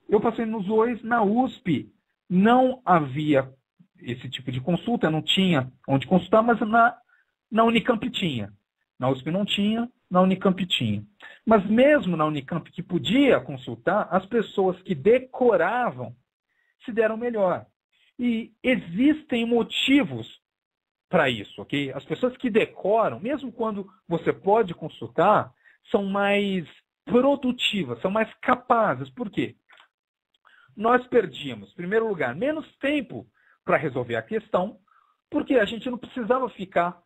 eu passei nos dois, na USP não havia esse tipo de consulta, não tinha onde consultar, mas na Unicamp tinha. Na USP não tinha, na Unicamp tinha. Mas mesmo na Unicamp que podia consultar, as pessoas que decoravam se deram melhor. E existem motivos para isso, ok? As pessoas que decoram, mesmo quando você pode consultar, são mais produtivas, são mais capazes. Por quê? Nós perdíamos, em primeiro lugar, menos tempo para resolver a questão, porque a gente não precisava ficar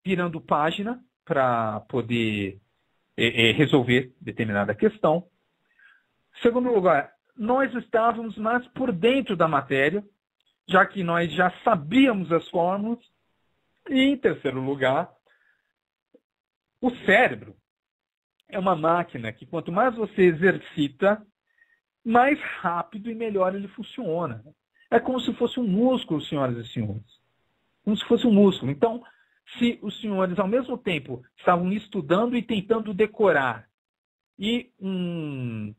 virando página para poder resolver determinada questão. Em segundo lugar, nós estávamos mais por dentro da matéria, já que nós já sabíamos as fórmulas. E, em terceiro lugar, o cérebro é uma máquina que, quanto mais você exercita, mais rápido e melhor ele funciona. É como se fosse um músculo, senhoras e senhores. Como se fosse um músculo. Então, se os senhores, ao mesmo tempo, estavam estudando e tentando decorar, e um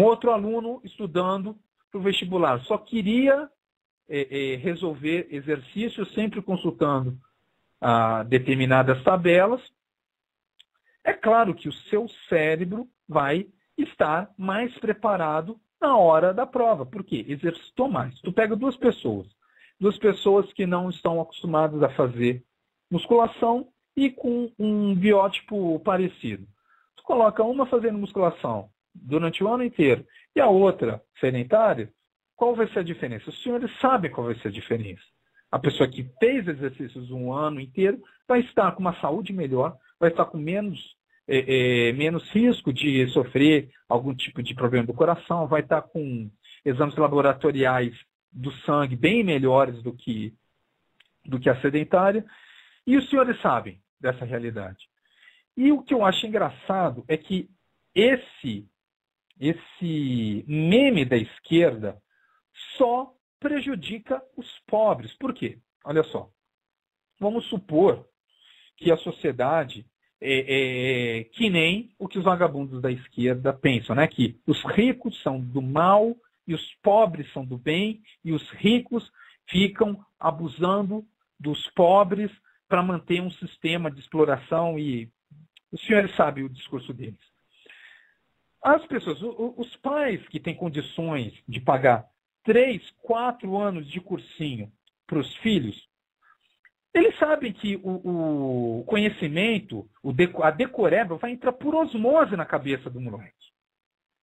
outro aluno estudando para o vestibular, só queria resolver exercícios, sempre consultando determinadas tabelas, é claro que o seu cérebro vai estar mais preparado na hora da prova. Por quê? Exercitou mais. Tu pega duas pessoas que não estão acostumadas a fazer musculação e com um biótipo parecido. Tu coloca uma fazendo musculação durante o ano inteiro e a outra sedentária, qual vai ser a diferença? Os senhores sabem qual vai ser a diferença. A pessoa que fez exercícios um ano inteiro vai estar com uma saúde melhor, vai estar com menos risco de sofrer algum tipo de problema do coração, vai estar com exames laboratoriais do sangue bem melhores do que a sedentária. E os senhores sabem dessa realidade. E o que eu acho engraçado é que esse meme da esquerda só prejudica os pobres. Por quê? Olha só. Vamos supor que a sociedade que nem o que os vagabundos da esquerda pensam, né? Que os ricos são do mal e os pobres são do bem, e os ricos ficam abusando dos pobres para manter um sistema de exploração, e os senhores sabem o discurso deles. As pessoas, os pais que têm condições de pagar 3, 4 anos de cursinho para os filhos, eles sabem que o conhecimento, a decoreba, vai entrar por osmose na cabeça do moleque.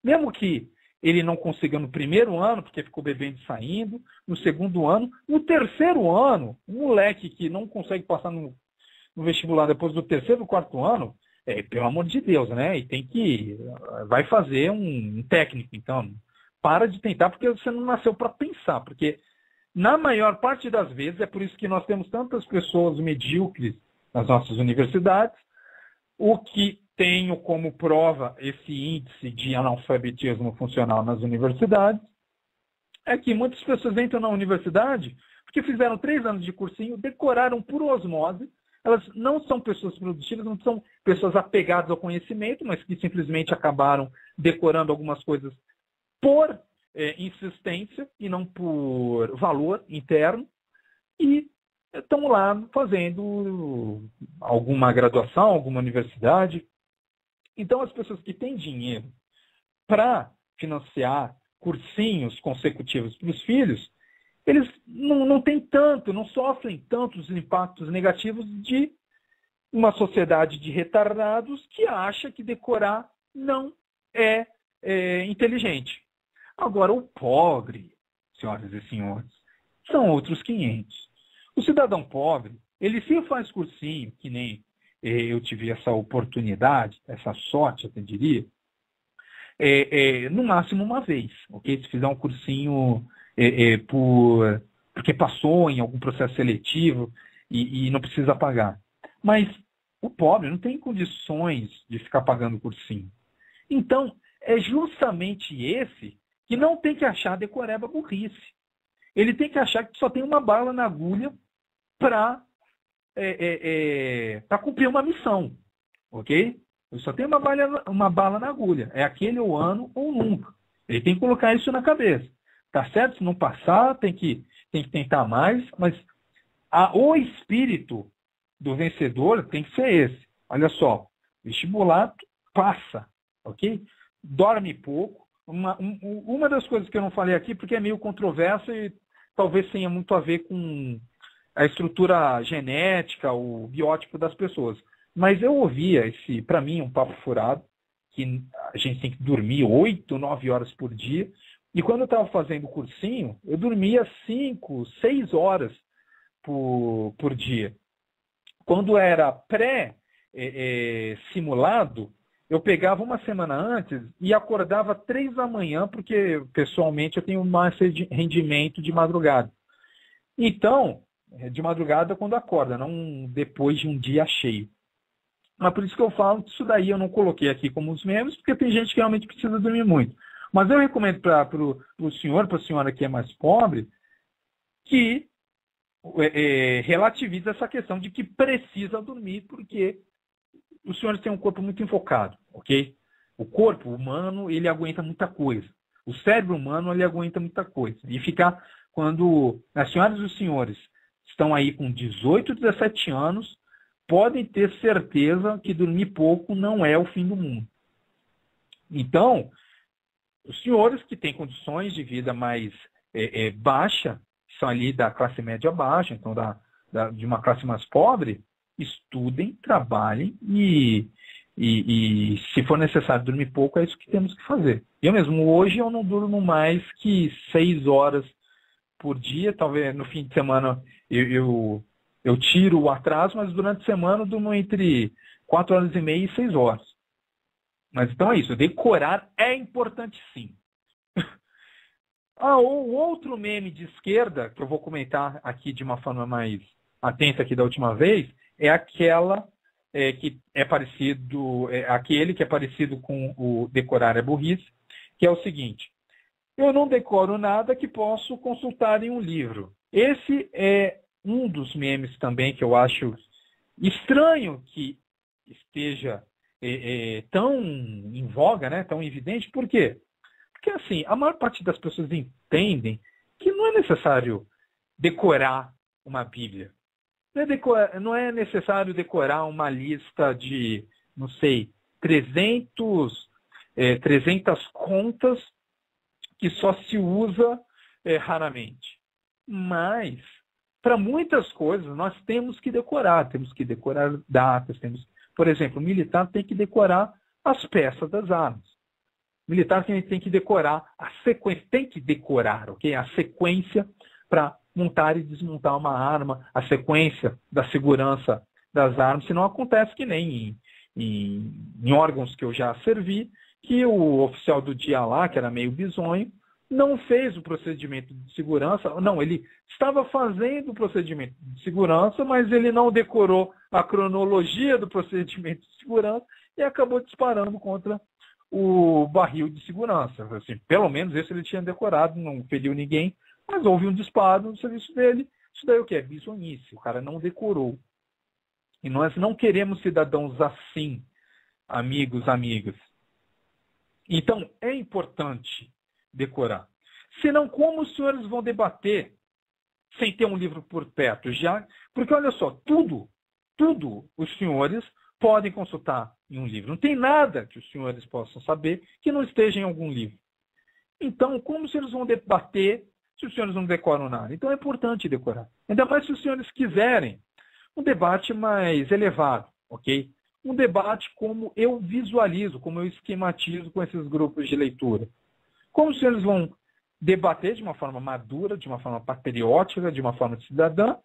Mesmo que ele não consiga no primeiro ano, porque ficou bebendo e saindo, no segundo ano, no terceiro ano, um moleque que não consegue passar no vestibular depois do terceiro ou quarto ano, pelo amor de Deus, né? E vai fazer um técnico, então. Para de tentar, porque você não nasceu para pensar, porque na maior parte das vezes, é por isso que nós temos tantas pessoas medíocres nas nossas universidades, o que tenho como prova esse índice de analfabetismo funcional nas universidades, é que muitas pessoas entram na universidade porque fizeram 3 anos de cursinho, decoraram por osmose, elas não são pessoas produtivas, não são pessoas apegadas ao conhecimento, mas que simplesmente acabaram decorando algumas coisas por insistência e não por valor interno, e estão lá fazendo alguma graduação, alguma universidade. Então, as pessoas que têm dinheiro para financiar cursinhos consecutivos para os filhos, eles não têm tanto, não sofrem tantos impactos negativos de uma sociedade de retardados que acha que decorar não é inteligente. Agora, o pobre, senhoras e senhores, são outros 500. O cidadão pobre, ele se faz cursinho, que nem eu tive essa oportunidade, essa sorte, eu até diria, no máximo uma vez, ok? Se fizer um cursinho porque passou em algum processo seletivo e não precisa pagar. Mas o pobre não tem condições de ficar pagando cursinho. Então, é justamente esse que não tem que achar decoreba burrice. Ele tem que achar que só tem uma bala na agulha para cumprir uma missão, ok? Ele só tem uma bala na agulha. É aquele ou ano ou nunca. Ele tem que colocar isso na cabeça. Tá certo? Se não passar, tem que tentar mais, mas o espírito do vencedor tem que ser esse. Olha só, vestibular passa, ok? Dorme pouco. Uma das coisas que eu não falei aqui, porque é meio controversa e talvez tenha muito a ver com a estrutura genética, o biótipo das pessoas. Mas eu ouvia para mim, um papo furado, que a gente tem que dormir 8, 9 horas por dia. E quando eu estava fazendo o cursinho, eu dormia 5, 6 horas por dia. Quando era pré-simulado, eu pegava uma semana antes e acordava 3 da manhã, porque pessoalmente eu tenho mais rendimento de madrugada. Então, de madrugada quando acorda, não depois de um dia cheio. Mas por isso que eu falo que isso daí eu não coloquei aqui como os memes, porque tem gente que realmente precisa dormir muito. Mas eu recomendo para o senhor, para a senhora que é mais pobre, que relativize essa questão de que precisa dormir, porque os senhores têm um corpo muito enfocado, ok? O corpo humano, ele aguenta muita coisa. O cérebro humano, ele aguenta muita coisa. E ficar, quando as senhoras e os senhores estão aí com 18, 17 anos, podem ter certeza que dormir pouco não é o fim do mundo. Então, os senhores que têm condições de vida mais baixa, são ali da classe média baixa, então de uma classe mais pobre, estudem, trabalhem e se for necessário dormir pouco, é isso que temos que fazer. Eu mesmo, hoje eu não durmo mais que 6 horas por dia, talvez no fim de semana eu tiro o atraso, mas durante a semana eu durmo entre 4 horas e meia e 6 horas. Mas então é isso, decorar é importante sim. O outro meme de esquerda, que eu vou comentar aqui de uma forma mais atenta aqui da última vez, é que é parecido, aquele que é parecido com o decorar é burrice, que é o seguinte: eu não decoro nada que posso consultar em um livro. Esse é um dos memes também que eu acho estranho que esteja tão em voga, né, tão evidente. Por quê? Porque assim, a maior parte das pessoas entendem que não é necessário decorar uma Bíblia. Não é necessário decorar uma lista de, não sei, 300 contas que só se usa raramente. Mas, para muitas coisas, nós temos que decorar datas, por exemplo, o militar tem que decorar as peças das armas. O militar tem que decorar a sequência, ok? A sequência para montar e desmontar uma arma, a sequência da segurança das armas, senão acontece que nem em órgãos que eu já servi, que o oficial do dia lá, que era meio bizonho, não fez o procedimento de segurança. Não, ele estava fazendo o procedimento de segurança, mas ele não decorou a cronologia do procedimento de segurança e acabou disparando contra o barril de segurança. Assim, pelo menos esse ele tinha decorado, não feriu ninguém, mas houve um disparo no serviço dele. Isso daí é o que? É bizonhice. O cara não decorou. E nós não queremos cidadãos assim, amigos, amigas. Então, é importante decorar. Senão, como os senhores vão debater sem ter um livro por perto? Porque, olha só, tudo os senhores podem consultar em um livro. Não tem nada que os senhores possam saber que não esteja em algum livro. Então, como os senhores vão debater se os senhores não decoram nada. Então é importante decorar. Ainda mais se os senhores quiserem um debate mais elevado, ok? Um debate como eu visualizo, como eu esquematizo com esses grupos de leitura. Como os senhores vão debater de uma forma madura, de uma forma patriótica, de uma forma cidadã,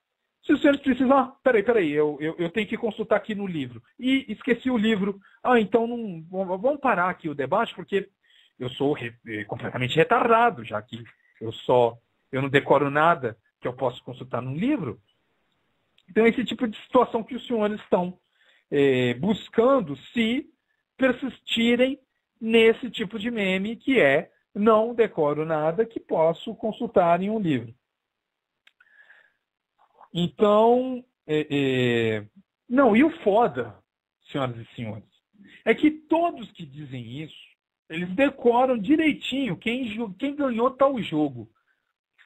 se os senhores precisam, peraí, eu tenho que consultar aqui no livro. E esqueci o livro. Então vamos parar aqui o debate, porque eu sou completamente retardado, já que eu não decoro nada que eu posso consultar num livro. Então, esse tipo de situação que os senhores estão buscando se persistirem nesse tipo de meme, que é não decoro nada que posso consultar em um livro. Então, não, e o foda, senhoras e senhores, é que todos que dizem isso, eles decoram direitinho quem ganhou tal jogo.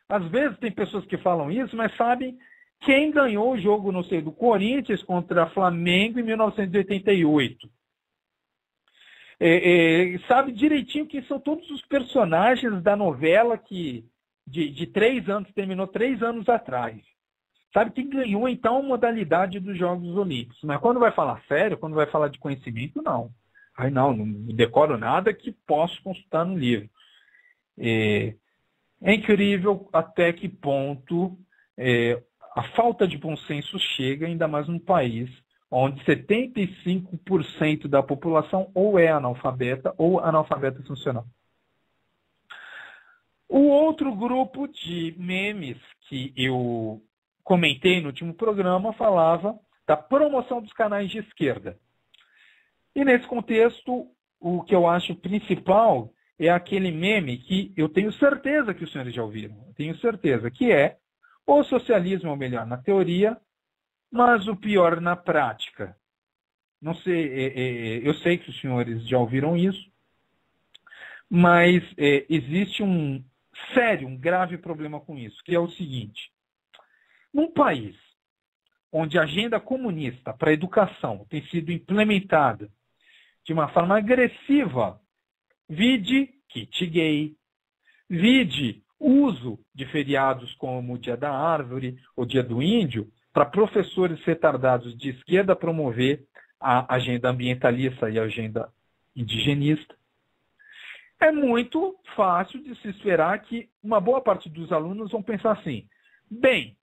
Às vezes tem pessoas que falam isso, mas sabem quem ganhou o jogo, não sei, do Corinthians contra Flamengo em 1988. Sabe direitinho quem são todos os personagens da novela que de 3 anos, terminou 3 anos atrás. Sabe quem ganhou, então, a modalidade dos Jogos Olímpicos. Mas quando vai falar sério, quando vai falar de conhecimento, não. Não decoro nada que posso consultar no livro. É incrível até que ponto a falta de bom senso chega, ainda mais num país onde 75% da população ou é analfabeta ou analfabeta funcional. O outro grupo de memes que eu comentei no último programa falava da promoção dos canais de esquerda. E nesse contexto, o que eu acho principal é aquele meme que eu tenho certeza que os senhores já ouviram. Eu tenho certeza que é: o socialismo é o melhor na teoria, mas o pior na prática. Não sei, eu sei que os senhores já ouviram isso, mas existe um grave problema com isso, que é o seguinte: num país onde a agenda comunista para a educação tem sido implementada de uma forma agressiva, vide kit gay, vide uso de feriados como o Dia da Árvore ou Dia do Índio, para professores retardados de esquerda promover a agenda ambientalista e a agenda indigenista, é muito fácil de se esperar que uma boa parte dos alunos vão pensar assim: bem,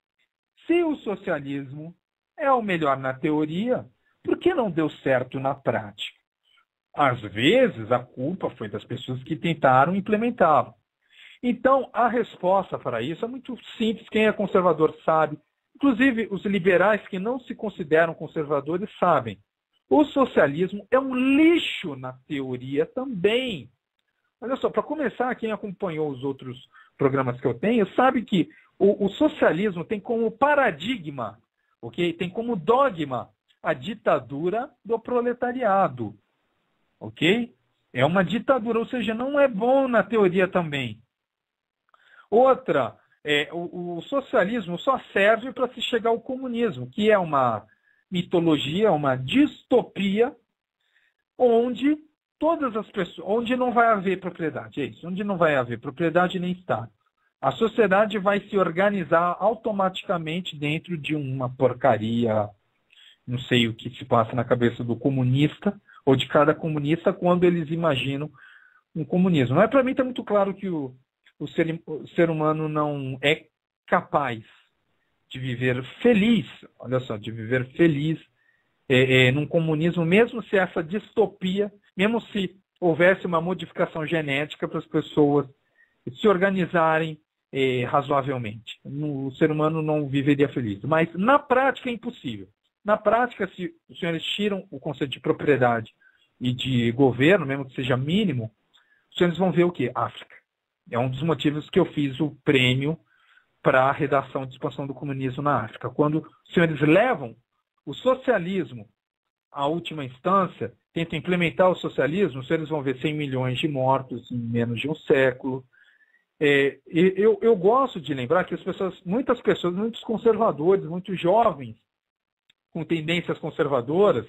se o socialismo é o melhor na teoria, por que não deu certo na prática? Às vezes, a culpa foi das pessoas que tentaram implementá-lo. Então, a resposta para isso é muito simples. Quem é conservador sabe. Inclusive, os liberais que não se consideram conservadores sabem. O socialismo é um lixo na teoria também. Olha só, para começar, quem acompanhou os outros programas que eu tenho, sabe que o socialismo tem como paradigma, okay? Tem como dogma a ditadura do proletariado. Ok? É uma ditadura, ou seja, não é bom na teoria também. Outra, o socialismo só serve para se chegar ao comunismo, que é uma mitologia, uma distopia, onde todas as pessoas, onde não vai haver propriedade, é isso, onde não vai haver propriedade nem Estado. A sociedade vai se organizar automaticamente dentro de uma porcaria, não sei o que se passa na cabeça do comunista, ou de cada comunista, quando eles imaginam um comunismo. Mas para mim está muito claro que o ser humano não é capaz de viver feliz, olha só, de viver feliz num comunismo, mesmo se essa distopia, mesmo se houvesse uma modificação genética para as pessoas se organizarem razoavelmente. O ser humano não viveria feliz. Mas na prática é impossível. Na prática, se os senhores tiram o conceito de propriedade e de governo, mesmo que seja mínimo, os senhores vão ver o quê? África. É um dos motivos que eu fiz o prêmio para a redação de expansão do comunismo na África. Quando os senhores levam o socialismo à última instância, tentam implementar o socialismo, os senhores vão ver 100 milhões de mortos em menos de um século. Eu gosto de lembrar que muitas pessoas, muitos conservadores, muitos jovens, com tendências conservadoras,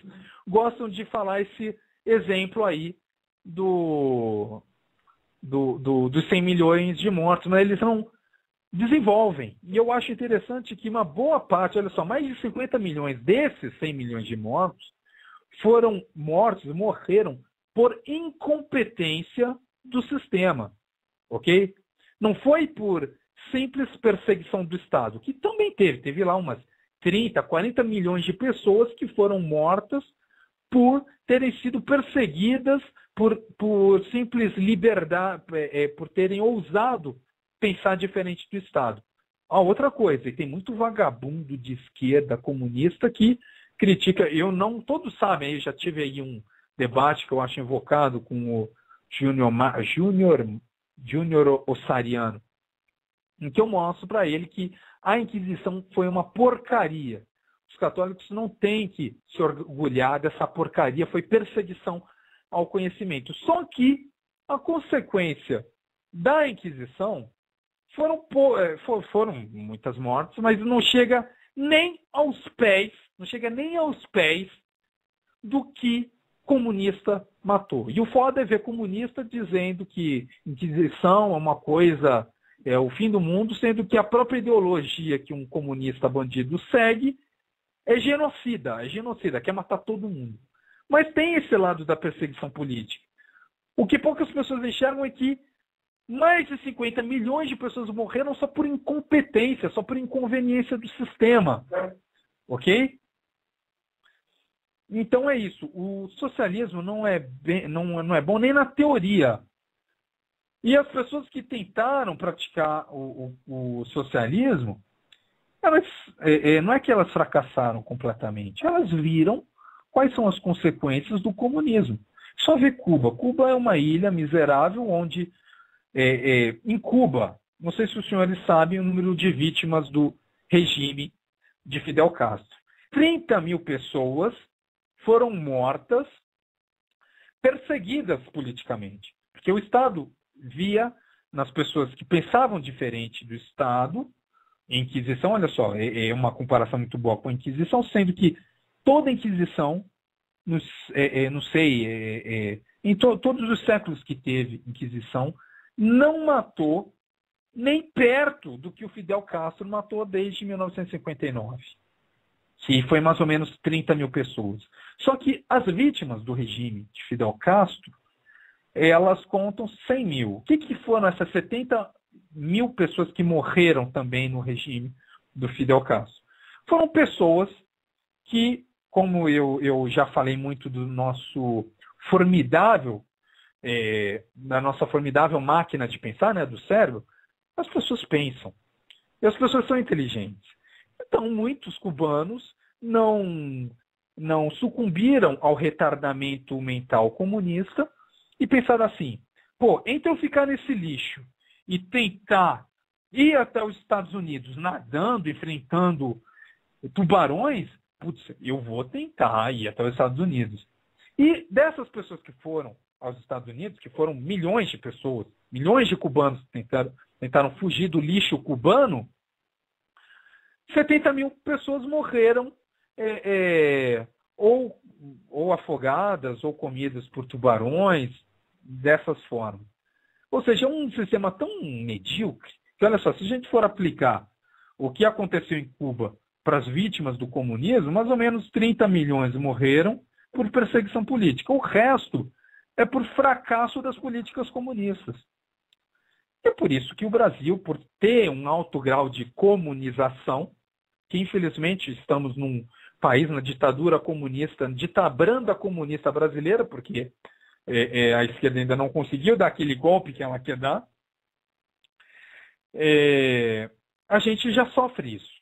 gostam de falar esse exemplo aí dos 100 milhões de mortos, mas eles não desenvolvem. E eu acho interessante que uma boa parte, olha só, mais de 50 milhões desses 100 milhões de mortos morreram por incompetência do sistema, ok? Não foi por simples perseguição do Estado, que também teve lá umas 30, 40 milhões de pessoas que foram mortas por terem sido perseguidas, por simples liberdade, por terem ousado pensar diferente do Estado. A outra coisa, e tem muito vagabundo de esquerda comunista que critica, todos sabem, eu já tive aí um debate que eu acho invocado com o Júnior Ossariano, em que eu mostro para ele que a Inquisição foi uma porcaria. Os católicos não têm que se orgulhar dessa porcaria, foi perseguição ao conhecimento. Só que a consequência da Inquisição foram muitas mortes, mas não chega nem aos pés do que comunista matou. E o foda é ver comunista dizendo que Inquisição é uma coisa, é o fim do mundo, sendo que a própria ideologia que um comunista bandido segue é genocida, quer matar todo mundo. Mas tem esse lado da perseguição política. O que poucas pessoas enxergam é que mais de 50 milhões de pessoas morreram só por incompetência, só por inconveniência do sistema. Ok? Então é isso. O socialismo não é bom nem na teoria. E as pessoas que tentaram praticar o socialismo, não é que elas fracassaram completamente. Elas viram quais são as consequências do comunismo. Só ver Cuba. Cuba é uma ilha miserável onde, em Cuba, não sei se os senhores sabem o número de vítimas do regime de Fidel Castro. 30 mil pessoas foram mortas, perseguidas politicamente. Porque o Estado via nas pessoas que pensavam diferente do Estado, Inquisição, olha só, é uma comparação muito boa com a Inquisição, sendo que toda a Inquisição, em todos os séculos que teve Inquisição, não matou nem perto do que o Fidel Castro matou desde 1959. Que foi mais ou menos 30 mil pessoas. Só que as vítimas do regime de Fidel Castro, elas contam 100 mil. O que foram essas 70 mil pessoas que morreram também no regime do Fidel Castro? Foram pessoas que, como eu já falei muito do nosso formidável, da nossa formidável máquina de pensar, né, do cérebro, as pessoas pensam. E as pessoas são inteligentes. Então, muitos cubanos não sucumbiram ao retardamento mental comunista e pensaram assim, entre eu ficar nesse lixo e tentar ir até os Estados Unidos nadando, enfrentando tubarões, eu vou tentar ir até os Estados Unidos. E dessas pessoas que foram aos Estados Unidos, que foram milhões de pessoas, milhões de cubanos que tentaram fugir do lixo cubano, 70 mil pessoas morreram ou afogadas ou comidas por tubarões, dessas formas. Ou seja, é um sistema tão medíocre que, olha só, se a gente for aplicar o que aconteceu em Cuba para as vítimas do comunismo, mais ou menos 30 milhões morreram por perseguição política. O resto é por fracasso das políticas comunistas. É por isso que o Brasil, por ter um alto grau de comunização, que infelizmente estamos num país na ditadura comunista, ditabranda comunista brasileira, porque a esquerda ainda não conseguiu dar aquele golpe que ela quer dar, a gente já sofre isso.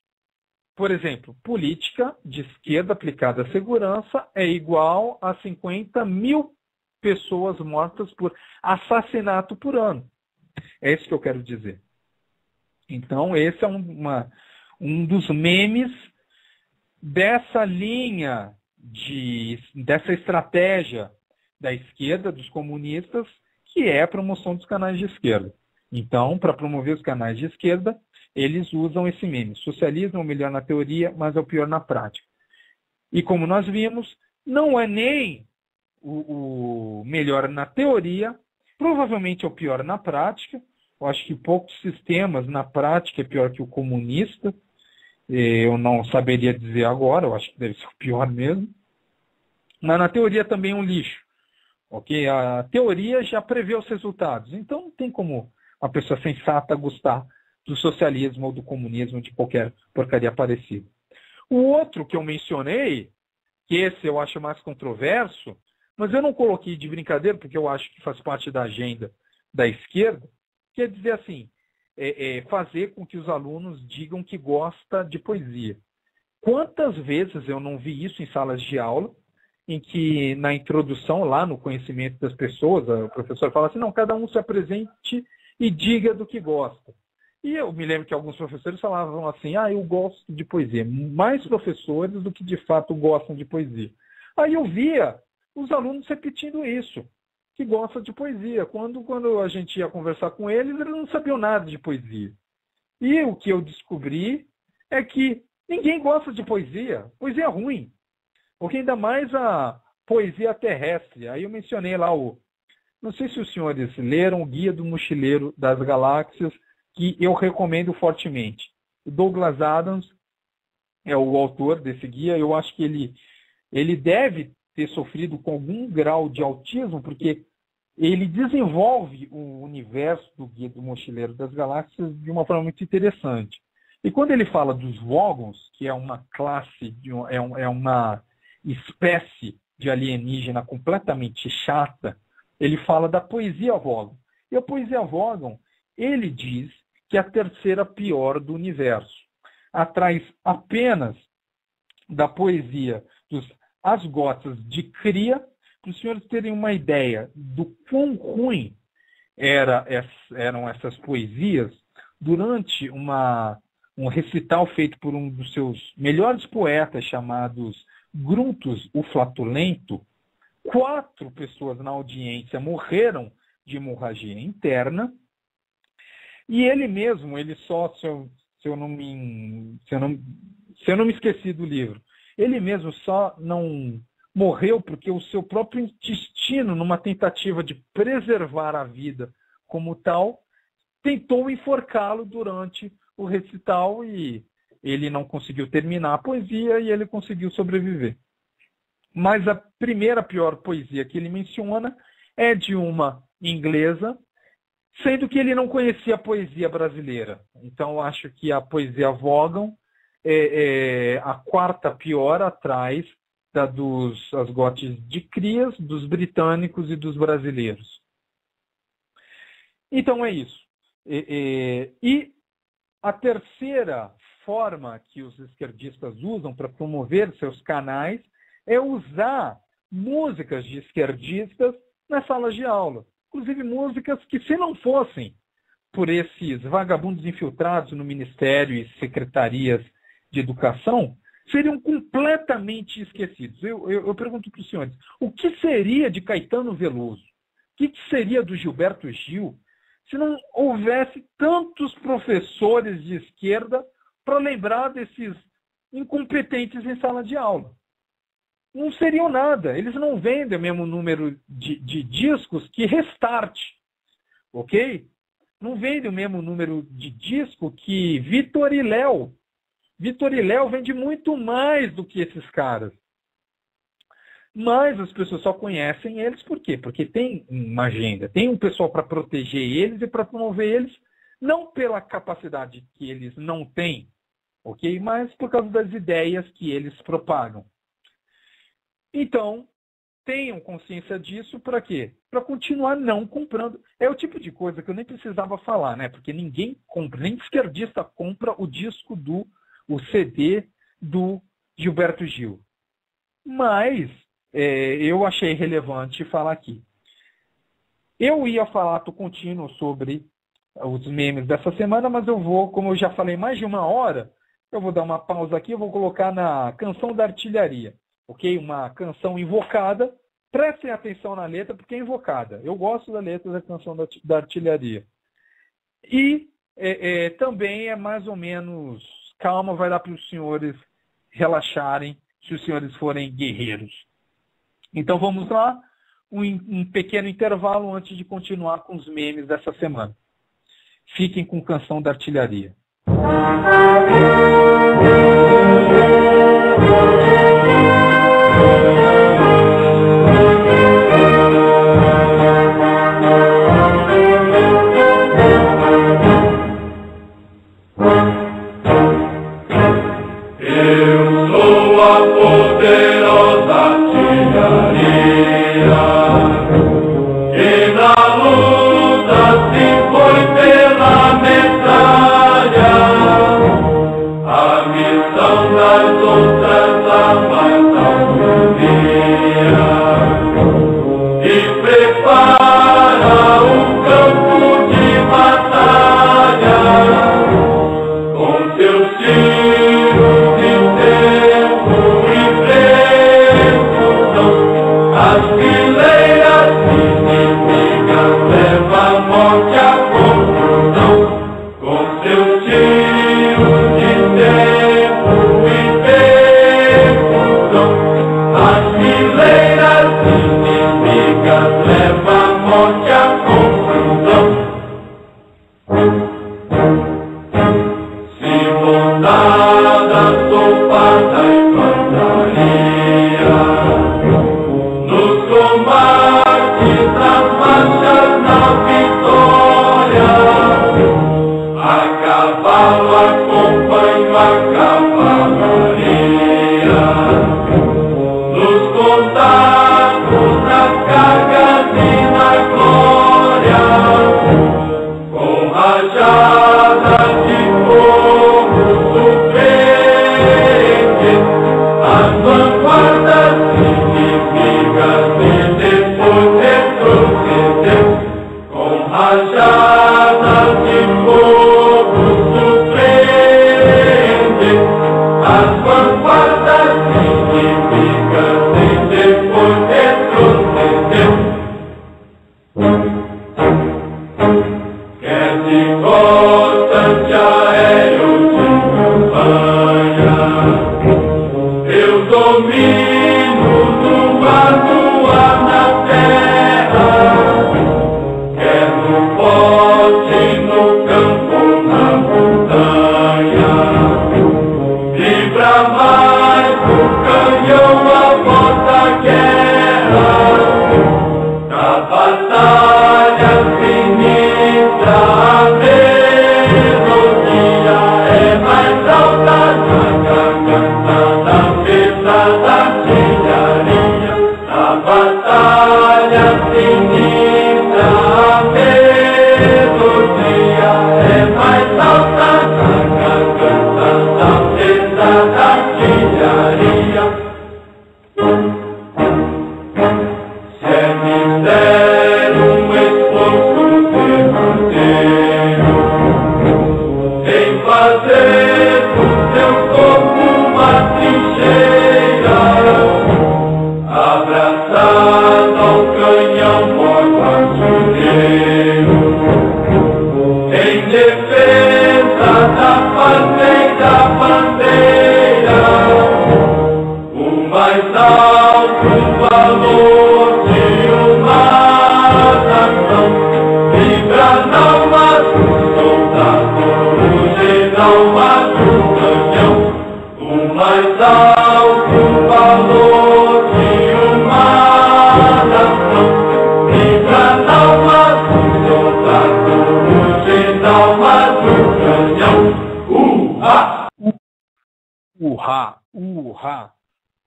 Por exemplo, política de esquerda aplicada à segurança é igual a 50 mil pessoas mortas por assassinato por ano. É isso que eu quero dizer. Então, esse é um dos memes dessa linha, dessa estratégia da esquerda, dos comunistas, que é a promoção dos canais de esquerda. Então, para promover os canais de esquerda, eles usam esse meme. Socialismo é o melhor na teoria, mas é o pior na prática. E como nós vimos, não é nem o melhor na teoria, provavelmente é o pior na prática, Eu acho que poucos sistemas, na prática, é pior que o comunista. Eu não saberia dizer agora, eu acho que deve ser o pior mesmo. Mas na teoria também é um lixo. Ok? A teoria já prevê os resultados. Então não tem como uma pessoa sensata gostar do socialismo ou do comunismo, de qualquer porcaria parecida. O outro que eu mencionei, que esse eu acho mais controverso, mas eu não coloquei de brincadeira, porque eu acho que faz parte da agenda da esquerda, quer dizer assim, fazer com que os alunos digam que gosta de poesia. Quantas vezes eu não vi isso em salas de aula, em que na introdução, lá no conhecimento das pessoas, o professor fala assim, não, cada um se apresente e diga do que gosta. E eu me lembro que alguns professores falavam assim, eu gosto de poesia. Mais professores do que de fato gostam de poesia. Aí eu via os alunos repetindo isso, que gostam de poesia. Quando a gente ia conversar com eles, eles não sabiam nada de poesia. E o que eu descobri é que ninguém gosta de poesia. Poesia é ruim. Porque ainda mais a poesia terrestre. Aí eu mencionei lá não sei se os senhores leram o Guia do Mochileiro das Galáxias, que eu recomendo fortemente. O Douglas Adams é o autor desse guia. Eu acho que ele deve ter sofrido com algum grau de autismo, porque ele desenvolve o universo do Guia do Mochileiro das Galáxias de uma forma muito interessante. E quando ele fala dos Vogons, que é uma classe, é uma espécie de alienígena completamente chata, ele fala da poesia Vogon. E a poesia Vogon, ele diz que é a terceira pior do universo. Atrás apenas da poesia dos Asgotas de Cria, para os senhores terem uma ideia do quão ruim eram essas poesias, durante um recital feito por um dos seus melhores poetas, chamados Gruntus o Flatulento, 4 pessoas na audiência morreram de hemorragia interna, e ele mesmo, se eu não me esqueci do livro, ele mesmo só não morreu porque o seu próprio intestino, numa tentativa de preservar a vida como tal, tentou enforcá-lo durante o recital e ele não conseguiu terminar a poesia e ele conseguiu sobreviver. Mas a primeira pior poesia que ele menciona é de uma inglesa, sendo que ele não conhecia a poesia brasileira. Então, eu acho que a poesia Vogon é a quarta pior, atrás dos Asgotes de Crias, dos britânicos e dos brasileiros. Então, é isso. E a terceira forma que os esquerdistas usam para promover seus canais é usar músicas de esquerdistas nas salas de aula. Inclusive músicas que, se não fossem por esses vagabundos infiltrados no Ministério e secretarias de educação, seriam completamente esquecidos. Eu pergunto para os senhores, o que seria de Caetano Veloso? O que seria do Gilberto Gil se não houvesse tantos professores de esquerda para lembrar desses incompetentes em sala de aula? Não seriam nada. Eles não vendem o mesmo número de discos que Restart, ok? Não vendem o mesmo número de disco que Vitor e Léo. Vitor e Léo vende muito mais do que esses caras. Mas as pessoas só conhecem eles por quê? Porque tem uma agenda, tem um pessoal para proteger eles e para promover eles, não pela capacidade que eles não têm, ok? Mas por causa das ideias que eles propagam. Então, tenham consciência disso para quê? Para continuar não comprando. É o tipo de coisa que eu nem precisava falar, né? Porque ninguém compra, nem esquerdista compra o disco o CD do Gilberto Gil. Mas eu achei relevante falar aqui. Eu ia falar contínuo sobre os memes dessa semana, mas eu vou, como eu já falei mais de 1 hora, eu vou dar uma pausa aqui, eu vou colocar na Canção da Artilharia. Ok? Uma canção invocada. Prestem atenção na letra, porque é invocada. Eu gosto da letra da Canção da Artilharia. E também é mais ou menos calma, vai dar para os senhores relaxarem, se os senhores forem guerreiros. Então vamos lá, um pequeno intervalo antes de continuar com os memes dessa semana. Fiquem com Canção da Artilharia.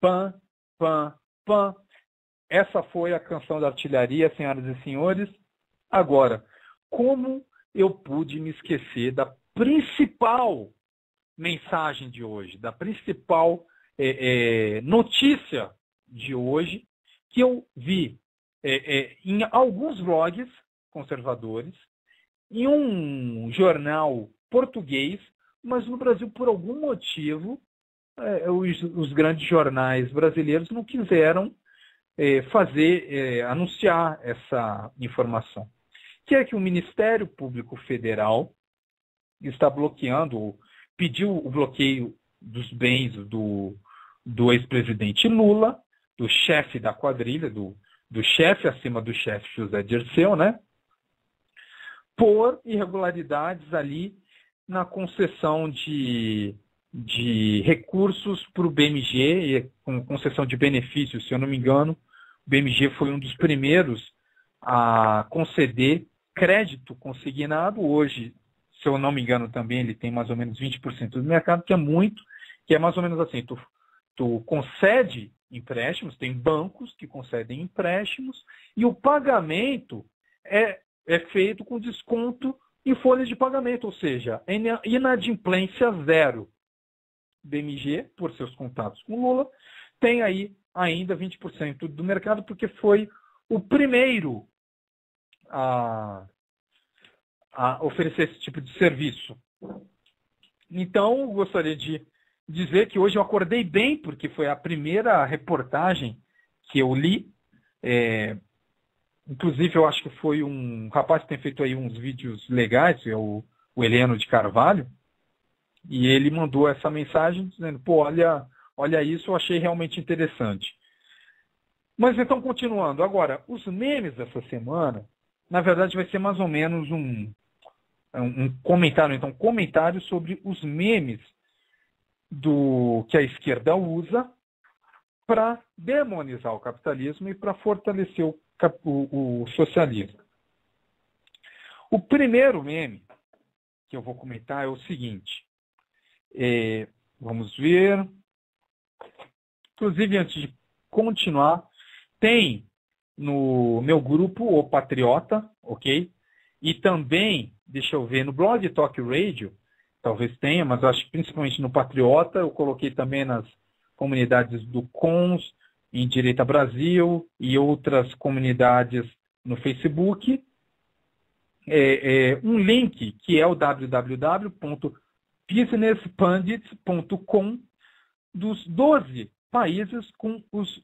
Pam, pam, pam. Essa foi a Canção da Artilharia, senhoras e senhores. Agora, como eu pude me esquecer da principal mensagem de hoje, da principal notícia de hoje, que eu vi em alguns blogs conservadores, em um jornal português, mas no Brasil, por algum motivo, os grandes jornais brasileiros não quiseram anunciar essa informação. Que é que o Ministério Público Federal está pediu o bloqueio dos bens do ex-presidente Lula, do chefe da quadrilha, do chefe acima do chefe José Dirceu, né? por irregularidades ali na concessão de recursos para o BMG, com concessão de benefícios, se eu não me engano. O BMG foi um dos primeiros a conceder crédito consignado. Hoje, se eu não me engano também, ele tem mais ou menos 20% do mercado, que é muito, que é mais ou menos assim, tu concede empréstimos, tem bancos que concedem empréstimos, e o pagamento é feito com desconto em folha de pagamento, ou seja, inadimplência zero. BMG, por seus contatos com Lula, tem aí ainda 20% do mercado, porque foi o primeiro a oferecer esse tipo de serviço. Então, eu gostaria de dizer que hoje eu acordei bem, porque foi a primeira reportagem que eu li. Inclusive, eu acho que foi um rapaz que tem feito aí uns vídeos legais, é o Heleno de Carvalho, e ele mandou essa mensagem dizendo, pô, olha isso, eu achei realmente interessante. Mas então, continuando. Agora, os memes dessa semana, na verdade, vai ser mais ou menos um comentário, então, comentário sobre os memes que a esquerda usa para demonizar o capitalismo e para fortalecer o socialismo. O primeiro meme que eu vou comentar é o seguinte. Vamos ver. Inclusive, antes de continuar, tem no meu grupo O Patriota, ok? E também, deixa eu ver, no blog Talk Radio, talvez tenha, mas acho que principalmente no Patriota, eu coloquei também nas comunidades do Cons, em Direita Brasil e outras comunidades no Facebook, um link que é o www.businesspundits.com dos 12 países com as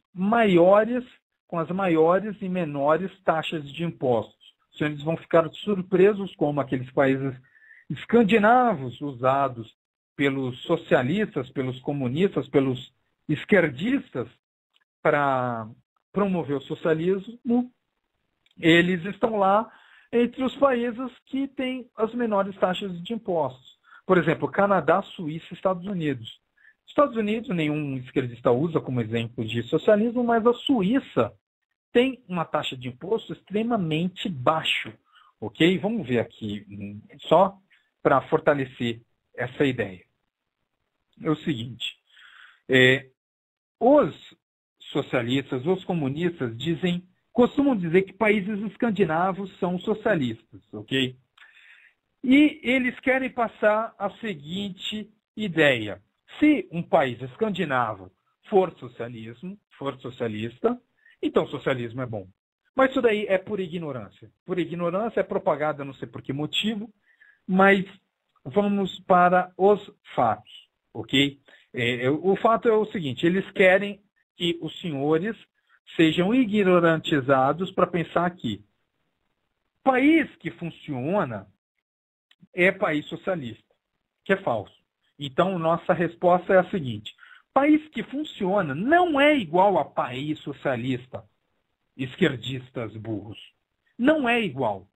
maiores e menores taxas de impostos. Os senhores vão ficar surpresos como aqueles países escandinavos usados pelos socialistas, pelos comunistas, pelos esquerdistas para promover o socialismo, eles estão lá entre os países que têm as menores taxas de impostos. Por exemplo, Canadá, Suíça e Estados Unidos. Estados Unidos, nenhum esquerdista usa como exemplo de socialismo, mas a Suíça tem uma taxa de imposto extremamente baixa. Ok? Vamos ver aqui, só para fortalecer essa ideia. É o seguinte, os socialistas, os comunistas costumam dizer que países escandinavos são socialistas, ok? E eles querem passar a seguinte ideia. Se um país escandinavo for socialista, então socialismo é bom. Mas isso daí é por ignorância. Por ignorância é propagada, não sei por que motivo, mas vamos para os fatos, ok? O fato é o seguinte, eles querem que os senhores sejam ignorantizados para pensar que país que funciona é país socialista, que é falso. Então, nossa resposta é a seguinte, país que funciona não é igual a país socialista, esquerdistas burros. Não é igual,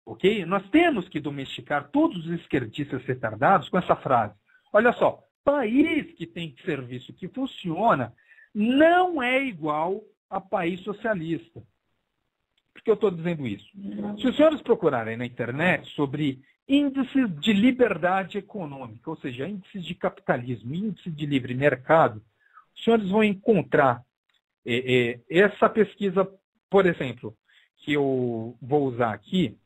ok? Nós temos que domesticar todos os esquerdistas retardados com essa frase. Olha só, país que tem serviço que funciona não é igual a país socialista. Por que eu estou dizendo isso? Se os senhores procurarem na internet sobre índices de liberdade econômica, ou seja, índices de capitalismo, índice de livre mercado, os senhores vão encontrar essa pesquisa, por exemplo, que eu vou usar aqui,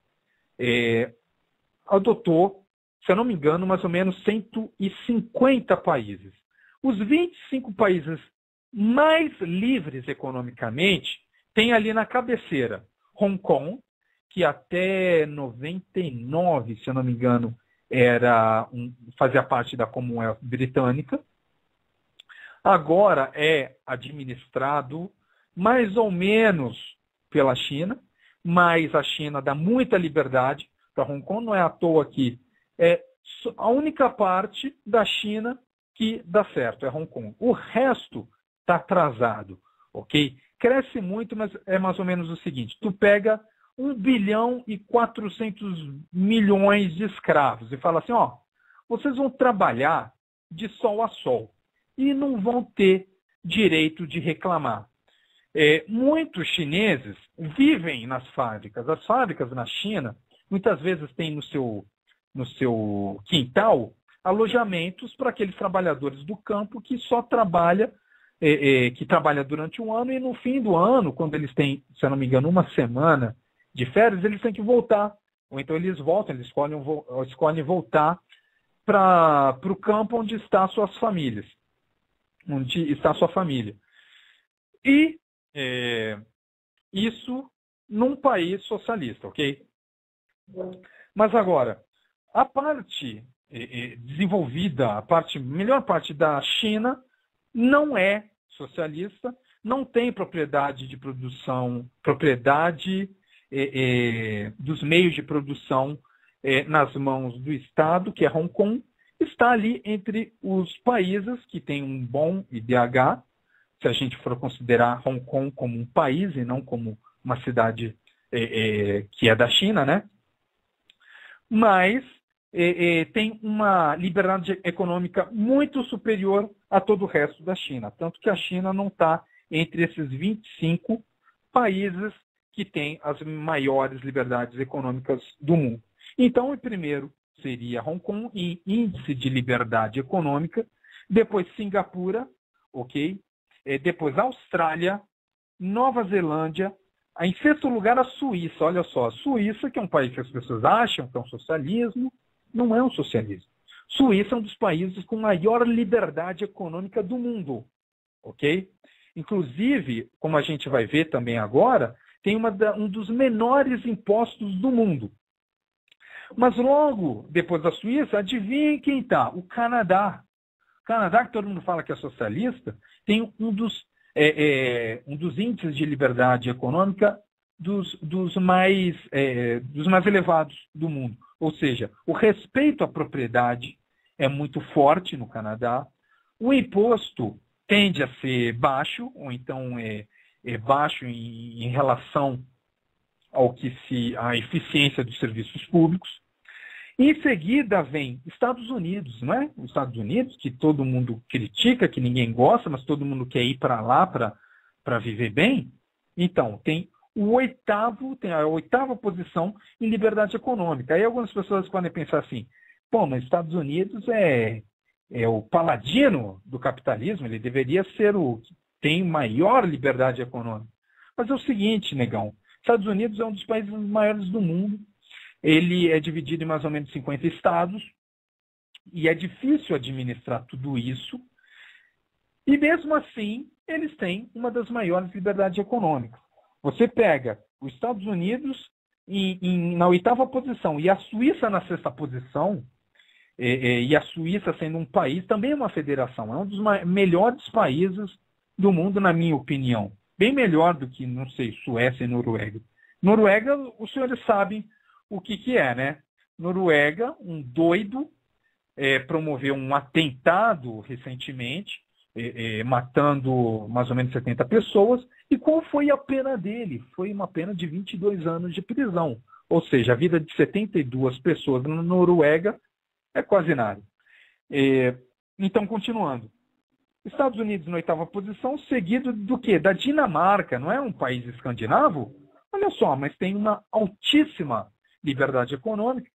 adotou, se eu não me engano, mais ou menos 150 países. Os 25 países mais livres economicamente tem ali na cabeceira Hong Kong, que até 99, se eu não me engano, fazia parte da Commonwealth britânica. Agora é administrado mais ou menos pela China, mas a China dá muita liberdade para Hong Kong, não é à toa que é a única parte da China que dá certo, é Hong Kong. O resto está atrasado, ok? Cresce muito, mas é mais ou menos o seguinte, tu pega 1,4 bilhão de escravos e fala assim, ó, vocês vão trabalhar de sol a sol e não vão ter direito de reclamar. Muitos chineses vivem nas fábricas. As fábricas na China, muitas vezes têm no seu quintal alojamentos para aqueles trabalhadores do campo que só trabalha durante um ano e no fim do ano, quando eles têm, se eu não me engano, uma semana de férias, eles têm que voltar. Ou então eles voltam, eles escolhem voltar para o campo onde está suas famílias, onde está a sua família. E isso num país socialista, ok? Mas agora, a parte desenvolvida, melhor parte da China não é socialista, não tem propriedade de produção, propriedade dos meios de produção nas mãos do Estado, que é Hong Kong, está ali entre os países que têm um bom IDH, se a gente for considerar Hong Kong como um país e não como uma cidade que é da China, né? Mas tem uma liberdade econômica muito superior a todo o resto da China. Tanto que a China não está entre esses 25 países que têm as maiores liberdades econômicas do mundo. Então, o primeiro seria Hong Kong em índice de liberdade econômica, depois Singapura, ok? Depois Austrália, Nova Zelândia, em sexto lugar a Suíça. Olha só, a Suíça, que é um país que as pessoas acham que é um socialismo, não é um socialismo. Suíça é um dos países com maior liberdade econômica do mundo, ok? Inclusive, como a gente vai ver também agora, tem um dos menores impostos do mundo. Mas logo depois da Suíça, adivinhem quem está? O Canadá. O Canadá, que todo mundo fala que é socialista, tem um dos índices de liberdade econômica dos mais elevados do mundo. Ou seja, o respeito à propriedade é muito forte no Canadá. O imposto tende a ser baixo, ou então é baixo em relação à eficiência dos serviços públicos. Em seguida vem Estados Unidos, não é? Os Estados Unidos, que todo mundo critica, que ninguém gosta, mas todo mundo quer ir para lá para viver bem. Então, tem a oitava posição em liberdade econômica. Aí algumas pessoas podem pensar assim, pô, mas Estados Unidos é o paladino do capitalismo, ele deveria ser o que tem maior liberdade econômica. Mas é o seguinte, negão, Estados Unidos é um dos países maiores do mundo, ele é dividido em mais ou menos 50 estados, e é difícil administrar tudo isso, e mesmo assim, eles têm uma das maiores liberdades econômicas. Você pega os Estados Unidos na oitava posição, e a Suíça na sexta posição, e a Suíça sendo um país, também é uma federação, é um dos melhores países do mundo, na minha opinião. Bem melhor do que, não sei, Suécia e Noruega. Noruega, os senhores sabem o que é, né? Noruega, um doido, promoveu um atentado recentemente, matando mais ou menos 70 pessoas. E qual foi a pena dele? Foi uma pena de 22 anos de prisão. Ou seja, a vida de 72 pessoas na Noruega é quase nada. Então, continuando. Estados Unidos na oitava posição, seguido do quê? Da Dinamarca, não é um país escandinavo? Olha só, mas tem uma altíssima liberdade econômica.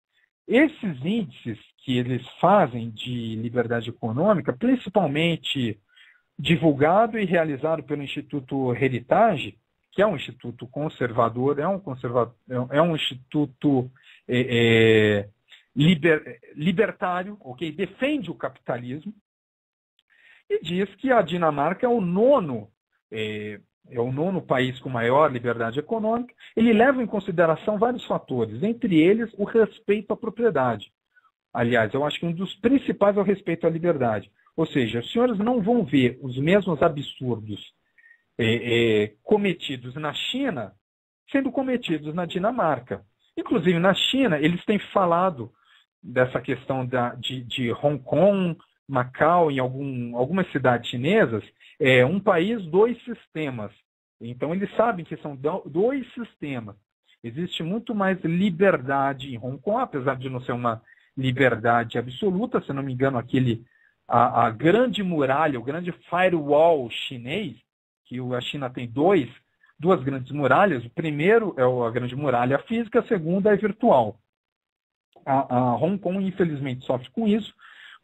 Esses índices que eles fazem de liberdade econômica, principalmente divulgado e realizado pelo Instituto Heritage, que é um instituto conservador, é um instituto libertário, okay? Defende o capitalismo, e diz que a Dinamarca é o nono país com maior liberdade econômica. Ele leva em consideração vários fatores, entre eles o respeito à propriedade. Aliás, eu acho que um dos principais é o respeito à liberdade. Ou seja, os senhores não vão ver os mesmos absurdos cometidos na China sendo cometidos na Dinamarca. Inclusive, na China, eles têm falado dessa questão de Hong Kong, Macau, em algumas cidades chinesas, um país, dois sistemas. Então, eles sabem que são dois sistemas. Existe muito mais liberdade em Hong Kong, apesar de não ser uma liberdade absoluta. Se não me engano, a grande muralha, o grande firewall chinês, que a China tem duas grandes muralhas. O primeiro é a grande muralha física, a segunda é virtual. A Hong Kong, infelizmente, sofre com isso,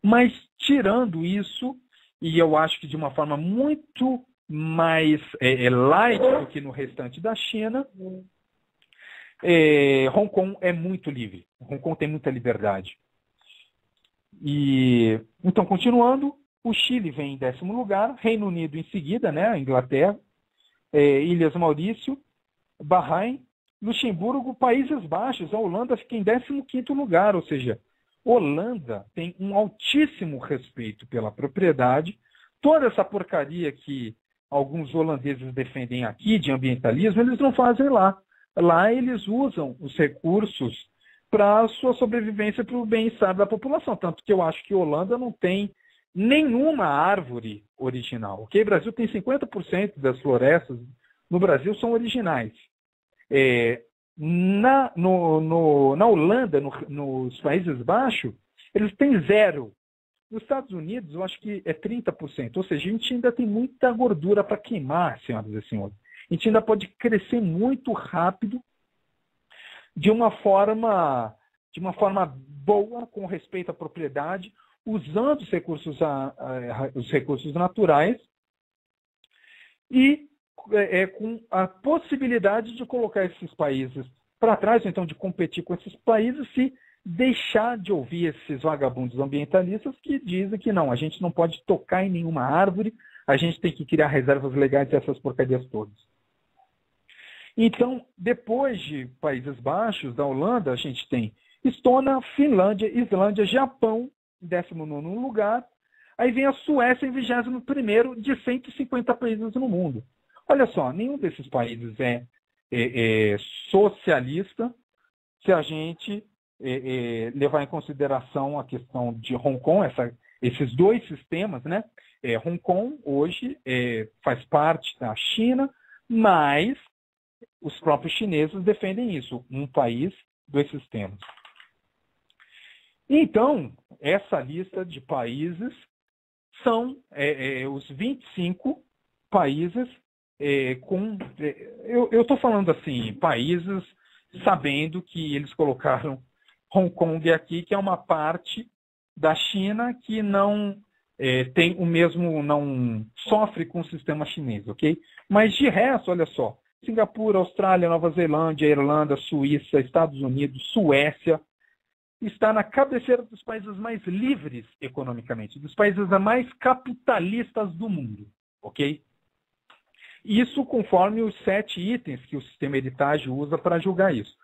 mas tirando isso, e eu acho que de uma forma muito mais light do que no restante da China, Hong Kong é muito livre. Hong Kong tem muita liberdade. Então, continuando, o Chile vem em 10º lugar, Reino Unido em seguida, né, Inglaterra, Ilhas Maurício, Bahrein, Luxemburgo, Países Baixos. A Holanda fica em 15º lugar, ou seja, Holanda tem um altíssimo respeito pela propriedade. Toda essa porcaria que alguns holandeses defendem aqui de ambientalismo, eles não fazem lá. Lá eles usam os recursos para a sua sobrevivência, para o bem-estar da população. Tanto que eu acho que a Holanda não tem nenhuma árvore original. Ok? O Brasil tem 50% das florestas no Brasil são originais. Na Holanda, nos Países Baixos, eles têm 0%. Nos Estados Unidos, eu acho que é 30%. Ou seja, a gente ainda tem muita gordura para queimar, senhoras e senhores. A gente ainda pode crescer muito rápido de uma forma boa, com respeito à propriedade, usando os recursos naturais e com a possibilidade de colocar esses países para trás, ou então de competir com esses países, se deixar de ouvir esses vagabundos ambientalistas que dizem que não, a gente não pode tocar em nenhuma árvore, a gente tem que criar reservas legais dessas porcarias todas. Então, depois de Países Baixos, da Holanda, a gente tem Estônia, Finlândia, Islândia, Japão, em 19º lugar. Aí vem a Suécia em 21º de 150 países no mundo. Olha só, nenhum desses países é socialista se a gente levar em consideração a questão de Hong Kong, esses dois sistemas, né? Hong Kong hoje faz parte da China, mas os próprios chineses defendem isso, um país, dois sistemas. Então, essa lista de países são os 25 países eu estou falando assim, países sabendo que eles colocaram Hong Kong aqui, que é uma parte da China que não tem o mesmo, não sofre com o sistema chinês, ok? Mas de resto, olha só, Singapura, Austrália, Nova Zelândia, Irlanda, Suíça, Estados Unidos, Suécia, está na cabeceira dos países mais livres economicamente, dos países mais capitalistas do mundo, ok? Isso conforme os 7 itens que o sistema Heritage usa para julgar isso.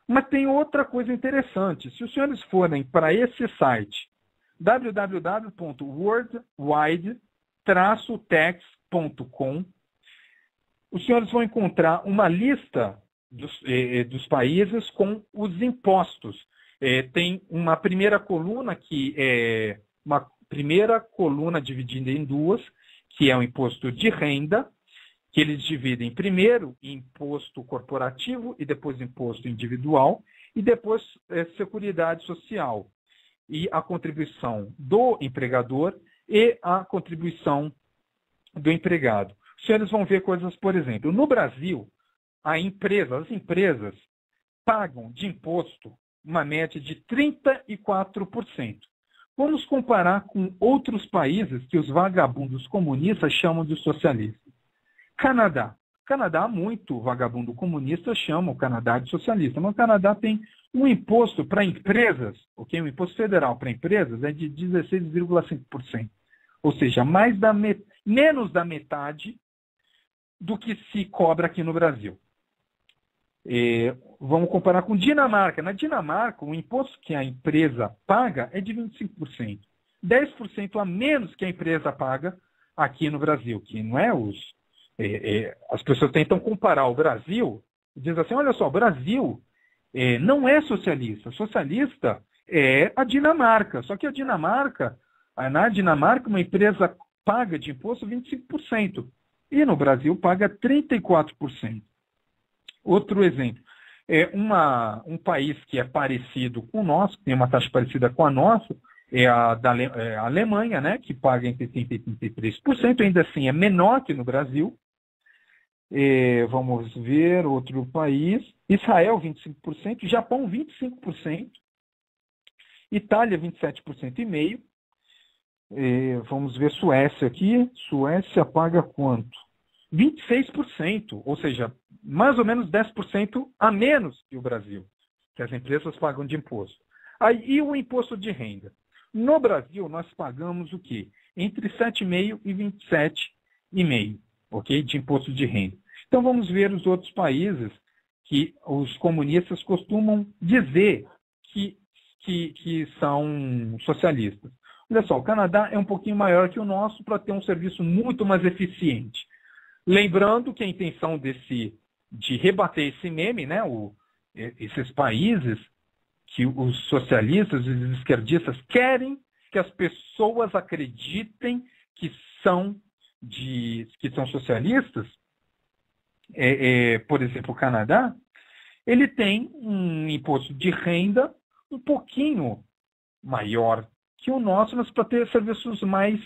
Mas tem outra coisa interessante. Se os senhores forem para esse site, www.worldwide-tax.com, os senhores vão encontrar uma lista dos países com os impostos. Tem uma primeira coluna que é uma primeira coluna dividida em duas, que é o imposto de renda, que eles dividem primeiro em imposto corporativo e depois imposto individual e depois seguridade social e a contribuição do empregador e a contribuição do empregado. Os senhores vão ver coisas, por exemplo, no Brasil, as empresas pagam de imposto uma média de 34%. Vamos comparar com outros países que os vagabundos comunistas chamam de socialistas. Canadá. Canadá, muito vagabundo comunista chama o Canadá de socialista, mas o Canadá tem um imposto para empresas, ok? Um imposto federal para empresas é de 16,5%. Ou seja, menos da metade do que se cobra aqui no Brasil. Vamos comparar com Dinamarca. Na Dinamarca, o imposto que a empresa paga é de 25%. 10% a menos que a empresa paga aqui no Brasil, que não é as pessoas tentam comparar o Brasil e dizem assim, olha só, o Brasil não é socialista. Socialista é a Dinamarca. Só que na Dinamarca, uma empresa paga de imposto 25%. E no Brasil paga 34%. Outro exemplo. Um país que é parecido com o nosso, que tem uma taxa parecida com a nossa, é a Alemanha, né, que paga entre 30% e 33%, ainda assim é menor que no Brasil. Vamos ver outro país. Israel, 25%, Japão, 25%, Itália, 27,5%. Vamos ver Suécia aqui. Suécia paga quanto? 26%, ou seja, mais ou menos 10% a menos que o Brasil, que as empresas pagam de imposto. E o imposto de renda? No Brasil, nós pagamos o quê? Entre 7,5% e 27,5%, ok? De imposto de renda. Então, vamos ver os outros países que os comunistas costumam dizer que são socialistas. Olha só, o Canadá é um pouquinho maior que o nosso para ter um serviço muito mais eficiente. Lembrando que a intenção de rebater esse meme, né, esses países que os socialistas e os esquerdistas querem que as pessoas acreditem que são socialistas, por exemplo, o Canadá, ele tem um imposto de renda um pouquinho maior que o nosso, mas para ter serviços mais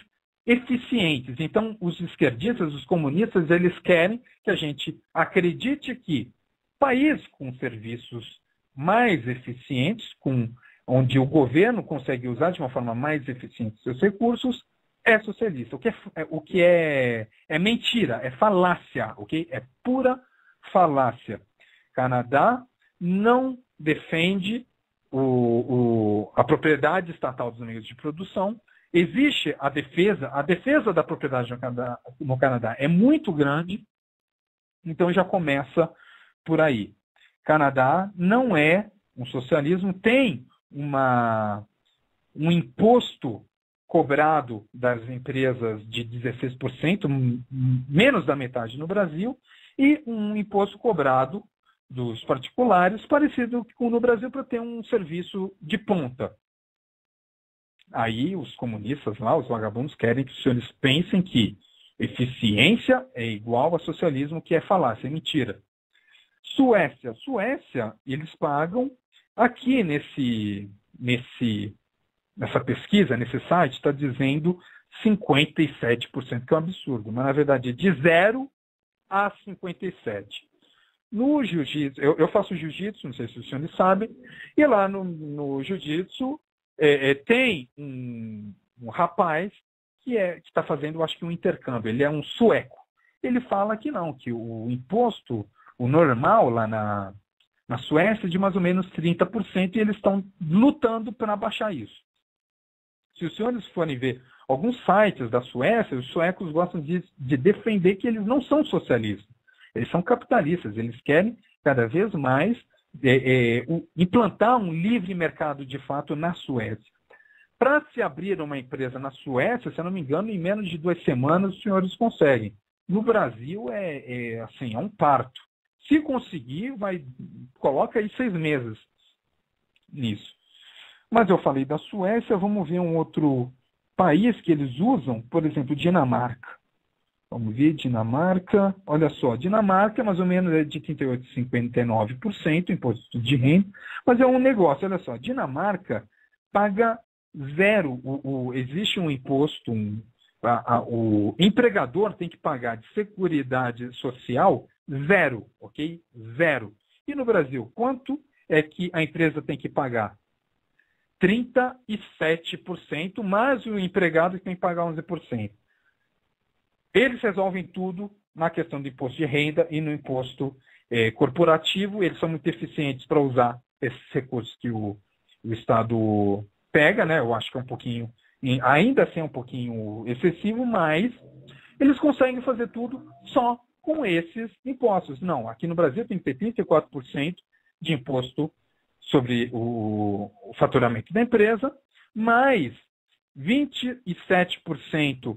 eficientes. Então, os esquerdistas, os comunistas, eles querem que a gente acredite que país com serviços mais eficientes, onde o governo consegue usar de uma forma mais eficiente seus recursos, é socialista. O que é mentira, é falácia, ok? É pura falácia. Canadá não defende a propriedade estatal dos meios de produção. Existe a defesa da propriedade no Canadá é muito grande, então já começa por aí. Canadá não é um socialismo, tem um imposto cobrado das empresas de 16%, menos da metade no Brasil, e um imposto cobrado dos particulares, parecido com no Brasil, para ter um serviço de ponta. Aí os comunistas lá, os vagabundos, querem que os senhores pensem que eficiência é igual a socialismo, que é falácia, é mentira. Suécia, eles pagam aqui nessa pesquisa, nesse site, está dizendo 57%, que é um absurdo, mas na verdade é de 0 a 57%. No jiu-jitsu, eu faço jiu-jitsu, não sei se os senhores sabem, e lá no jiu-jitsu tem um rapaz que está fazendo, acho que um intercâmbio, ele é um sueco. Ele fala que não, que o imposto, o normal lá na Suécia é de mais ou menos 30%, e eles estão lutando para baixar isso. Se os senhores forem ver alguns sites da Suécia, os suecos gostam de defender que eles não são socialistas. Eles são capitalistas, eles querem cada vez mais implantar um livre mercado de fato na Suécia. Para se abrir uma empresa na Suécia, se eu não me engano, em menos de 2 semanas os senhores conseguem. No Brasil é um parto. Se conseguir, coloca aí 6 meses nisso. Mas eu falei da Suécia, vamos ver um outro país que eles usam, por exemplo, Dinamarca. Vamos ver, Dinamarca. Olha só, Dinamarca mais ou menos é de 38% a 59% imposto de renda, mas é um negócio, olha só, Dinamarca paga 0, existe um imposto, o empregador tem que pagar de seguridade social 0, ok? 0. E no Brasil, quanto é que a empresa tem que pagar? 37%, mas o empregado tem que pagar 11%. Eles resolvem tudo na questão do imposto de renda e no imposto corporativo. Eles são muito eficientes para usar esses recursos que o Estado pega, né? Eu acho que é um pouquinho, ainda assim é um pouquinho excessivo, mas eles conseguem fazer tudo só com esses impostos. Não, aqui no Brasil tem que ter 34% de imposto sobre o faturamento da empresa, mais 27%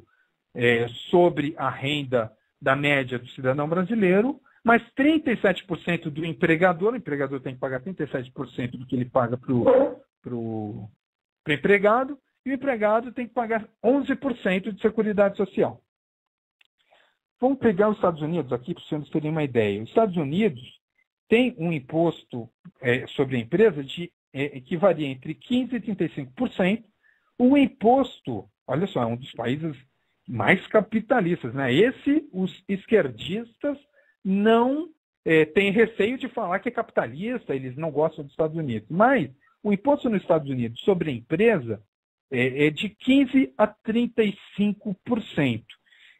sobre a renda da média do cidadão brasileiro, mais 37% do empregador. O empregador tem que pagar 37% do que ele paga para o empregado, e o empregado tem que pagar 11% de seguridade social. Vamos pegar os Estados Unidos aqui para os senhores terem uma ideia. Os Estados Unidos tem um imposto sobre a empresa que varia entre 15% e 35%. O imposto, olha só, é um dos países mais capitalistas, né? Os esquerdistas não têm receio de falar que é capitalista, eles não gostam dos Estados Unidos. Mas o imposto nos Estados Unidos sobre a empresa é de 15% a 35%,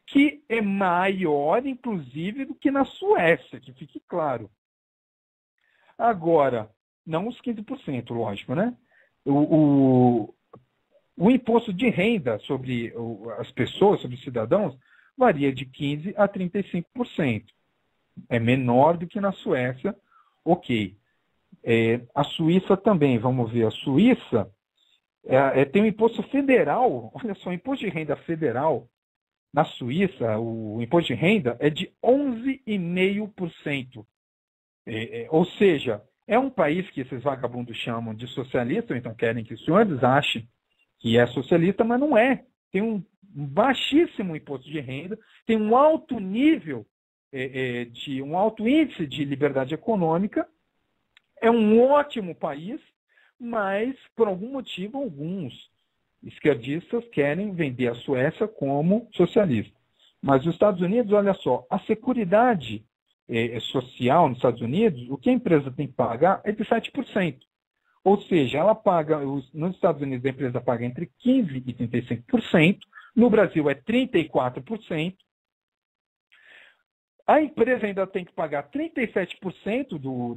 que é maior, inclusive, do que na Suécia, que fique claro. Agora, não os 15%, lógico, né? O imposto de renda sobre as pessoas, sobre os cidadãos, varia de 15% a 35%. É menor do que na Suécia, ok. A Suíça também, vamos ver, a Suíça tem um imposto federal, olha só, o imposto de renda federal na Suíça, o imposto de renda é de 11,5%. Ou seja, é um país que esses vagabundos chamam de socialista, ou então querem que os senhores achem que é socialista, mas não é. Tem um baixíssimo imposto de renda, tem um alto nível, um alto índice de liberdade econômica, é um ótimo país, mas, por algum motivo, alguns esquerdistas querem vender a Suécia como socialista. Mas os Estados Unidos, olha só, a Seguridade social nos Estados Unidos, o que a empresa tem que pagar é de 7%. Ou seja, ela paga, nos Estados Unidos a empresa paga entre 15% e 35%, no Brasil é 34%. A empresa ainda tem que pagar 37%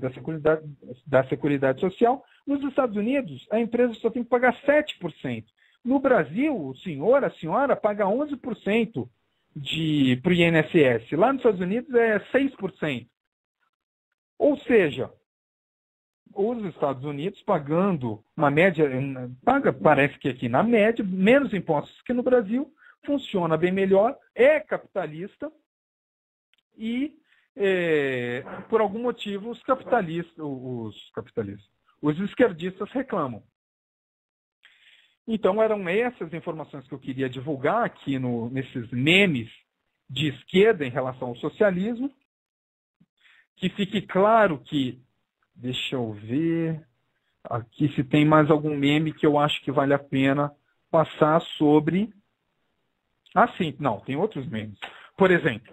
da Seguridade Social. Nos Estados Unidos, a empresa só tem que pagar 7%. No Brasil, o senhor, a senhora, paga 11% para o INSS. Lá nos Estados Unidos é 6%. Ou seja, os Estados Unidos pagando uma média, parece que aqui na média, menos impostos que no Brasil, funciona bem melhor, é capitalista e, por algum motivo, os esquerdistas reclamam. Então, eram essas informações que eu queria divulgar aqui nesses memes de esquerda em relação ao socialismo. Que fique claro que, deixa eu ver, aqui se tem mais algum meme que eu acho que vale a pena passar sobre... sim, não, tem outros memes. Por exemplo,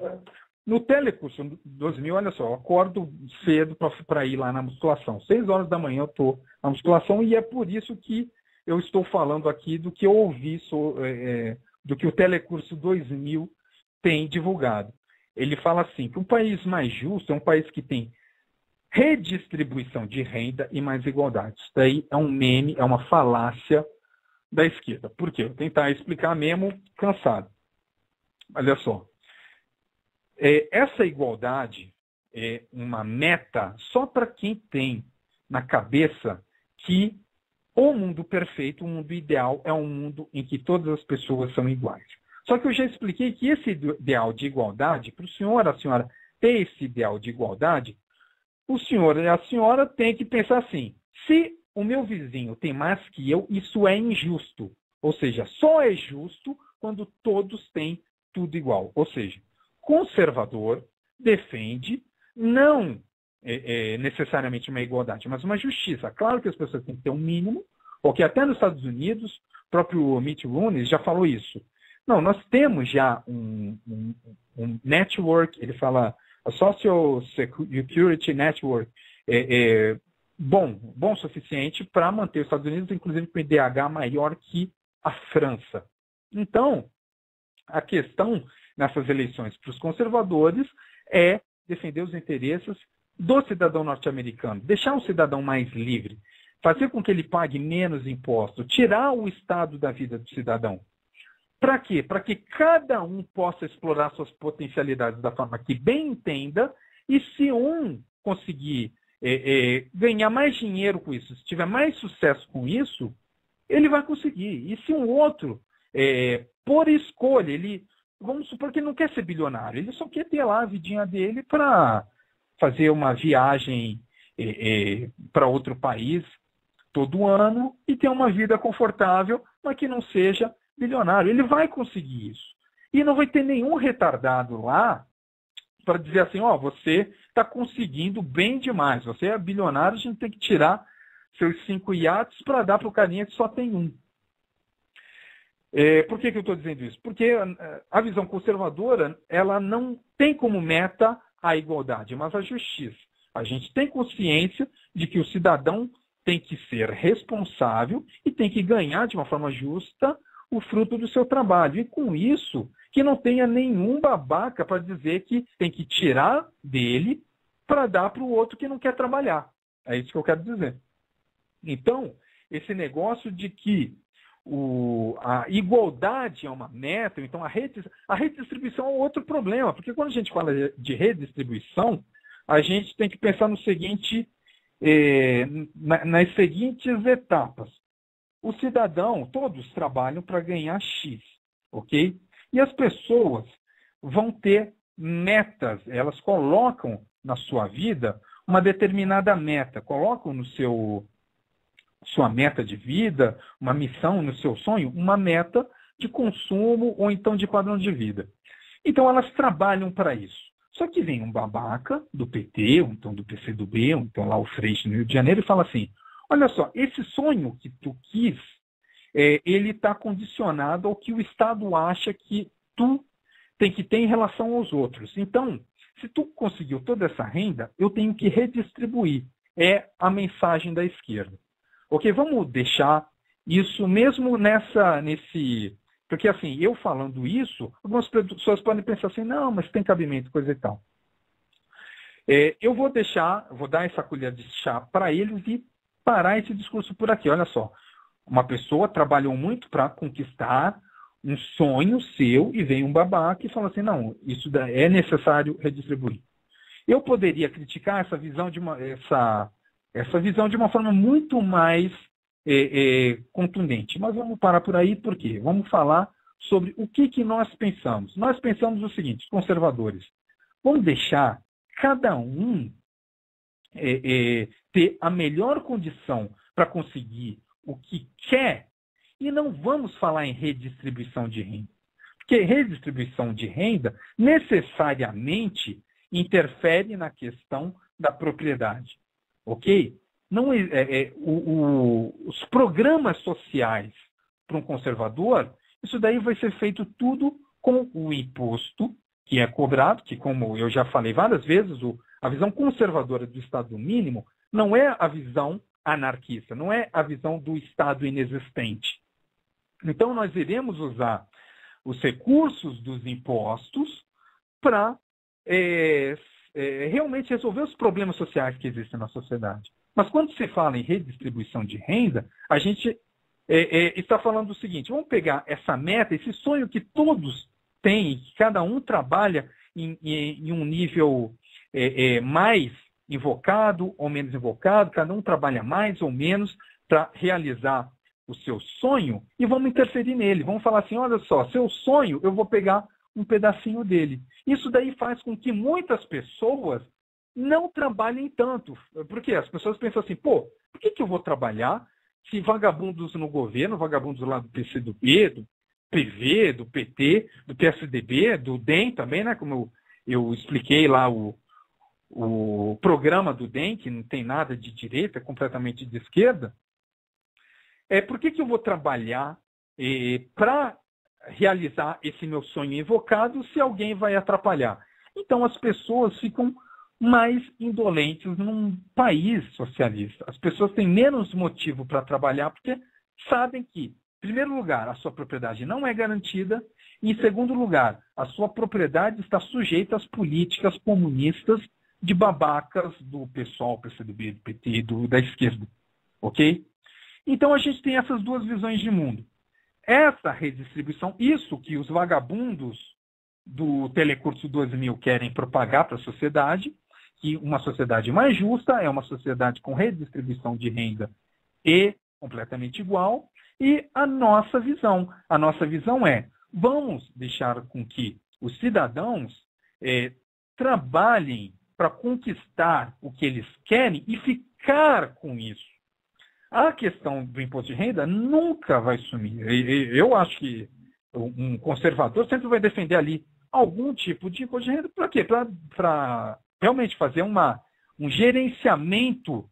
no Telecurso 2000, olha só, eu acordo cedo para ir lá na musculação. 6 horas da manhã eu estou na musculação e é por isso que eu estou falando aqui do que eu ouvi, do que o Telecurso 2000 tem divulgado. Ele fala assim, que um país mais justo é um país que tem redistribuição de renda e mais igualdade. Isso daí é um meme, é uma falácia da esquerda. Por quê? Eu vou tentar explicar mesmo cansado. Olha só. Essa igualdade é uma meta só para quem tem na cabeça que o mundo perfeito, o mundo ideal, é um mundo em que todas as pessoas são iguais. Só que eu já expliquei que esse ideal de igualdade, para o senhor, a senhora ter esse ideal de igualdade, o senhor e a senhora têm que pensar assim, se o meu vizinho tem mais que eu, isso é injusto. Ou seja, só é justo quando todos têm tudo igual. Ou seja, conservador defende não necessariamente uma igualdade, mas uma justiça. Claro que as pessoas têm que ter um mínimo, porque até nos Estados Unidos, o próprio Mitt Romney já falou isso. Não, nós temos já um network, ele fala a Social Security Network, bom o suficiente para manter os Estados Unidos, inclusive com IDH maior que a França. Então, a questão nessas eleições para os conservadores é defender os interesses do cidadão norte-americano, deixar o cidadão mais livre, fazer com que ele pague menos imposto, tirar o estado da vida do cidadão. Para quê? Para que cada um possa explorar suas potencialidades da forma que bem entenda, e se um conseguir ganhar mais dinheiro com isso, se tiver mais sucesso com isso, ele vai conseguir. E se um outro, por escolha, vamos supor que ele não quer ser bilionário, ele só quer ter lá a vidinha dele para fazer uma viagem para outro país todo ano e ter uma vida confortável, mas que não seja bilionário. Ele vai conseguir isso. E não vai ter nenhum retardado lá para dizer assim, ó, você está conseguindo bem demais, você é bilionário, a gente tem que tirar seus 5 iates para dar para o carinha que só tem um. Por que eu estou dizendo isso? Porque a visão conservadora, ela não tem como meta a igualdade, mas a justiça. A gente tem consciência de que o cidadão tem que ser responsável e tem que ganhar de uma forma justa o fruto do seu trabalho. E com isso, que não tenha nenhum babaca para dizer que tem que tirar dele para dar para o outro que não quer trabalhar. É isso que eu quero dizer. Então, esse negócio de que a igualdade é uma meta, então a redistribuição é outro problema, porque quando a gente fala de redistribuição, a gente tem que pensar no seguinte, nas seguintes etapas. O cidadão, todos trabalham para ganhar X, ok? E as pessoas vão ter metas, elas colocam na sua vida uma determinada meta, colocam no sua meta de vida, uma missão no seu sonho, uma meta de consumo ou então de padrão de vida. Então elas trabalham para isso. Só que vem um babaca do PT, ou então do PCdoB, ou então lá o Freixo no Rio de Janeiro e fala assim, olha só, esse sonho que tu quis, ele está condicionado ao que o Estado acha que tu tem que ter em relação aos outros. Então, se tu conseguiu toda essa renda, eu tenho que redistribuir. É a mensagem da esquerda. Ok, vamos deixar isso mesmo nesse... Porque assim, eu falando isso, algumas pessoas podem pensar assim, não, mas tem cabimento, coisa e tal. Eu vou dar essa colher de chá para eles e parar esse discurso por aqui. Olha só, uma pessoa trabalhou muito para conquistar um sonho seu e vem um babaca e fala assim, não, isso é necessário redistribuir. Eu poderia criticar essa visão de uma forma muito mais contundente. Mas vamos parar por aí, por quê? Vamos falar sobre o que nós pensamos. Nós pensamos o seguinte, conservadores, vamos deixar cada um ter a melhor condição para conseguir o que quer e não vamos falar em redistribuição de renda. Porque redistribuição de renda necessariamente interfere na questão da propriedade. Ok? Não, os programas sociais para um conservador, isso daí vai ser feito tudo com o imposto que é cobrado, que como eu já falei várias vezes, a visão conservadora do Estado mínimo não é a visão anarquista, não é a visão do Estado inexistente. Então nós iremos usar os recursos dos impostos para realmente resolver os problemas sociais que existem na sociedade. Mas quando se fala em redistribuição de renda, a gente está falando o seguinte, vamos pegar essa meta, esse sonho que todos têm, que cada um trabalha em um nível mais invocado ou menos invocado, cada um trabalha mais ou menos para realizar o seu sonho e vamos interferir nele. Vamos falar assim, olha só, seu sonho, eu vou pegar um pedacinho dele. Isso daí faz com que muitas pessoas não trabalhem tanto. Porque as pessoas pensam assim, pô, por que eu vou trabalhar se vagabundos no governo, vagabundos lá do PCdoB, do PV, do PT, do PSDB, do DEM também, né? Como eu expliquei lá o programa do DEM, que não tem nada de direita, é completamente de esquerda. Por que eu vou trabalhar para realizar esse meu sonho invocado se alguém vai atrapalhar? Então as pessoas ficam mais indolentes num país socialista. As pessoas têm menos motivo para trabalhar porque sabem que, em primeiro lugar, a sua propriedade não é garantida e, em segundo lugar, a sua propriedade está sujeita às políticas comunistas de babacas do PSOL, PCdoB, do PT, da esquerda. Ok? Então a gente tem essas duas visões de mundo. Essa redistribuição, isso que os vagabundos do Telecurso 2000 querem propagar para a sociedade, que uma sociedade mais justa é uma sociedade com redistribuição de renda e completamente igual, e a nossa visão. A nossa visão vamos deixar com que os cidadãos trabalhem para conquistar o que eles querem e ficar com isso. A questão do imposto de renda nunca vai sumir. Eu acho que um conservador sempre vai defender ali algum tipo de imposto de renda. Para quê? Para realmente fazer um gerenciamento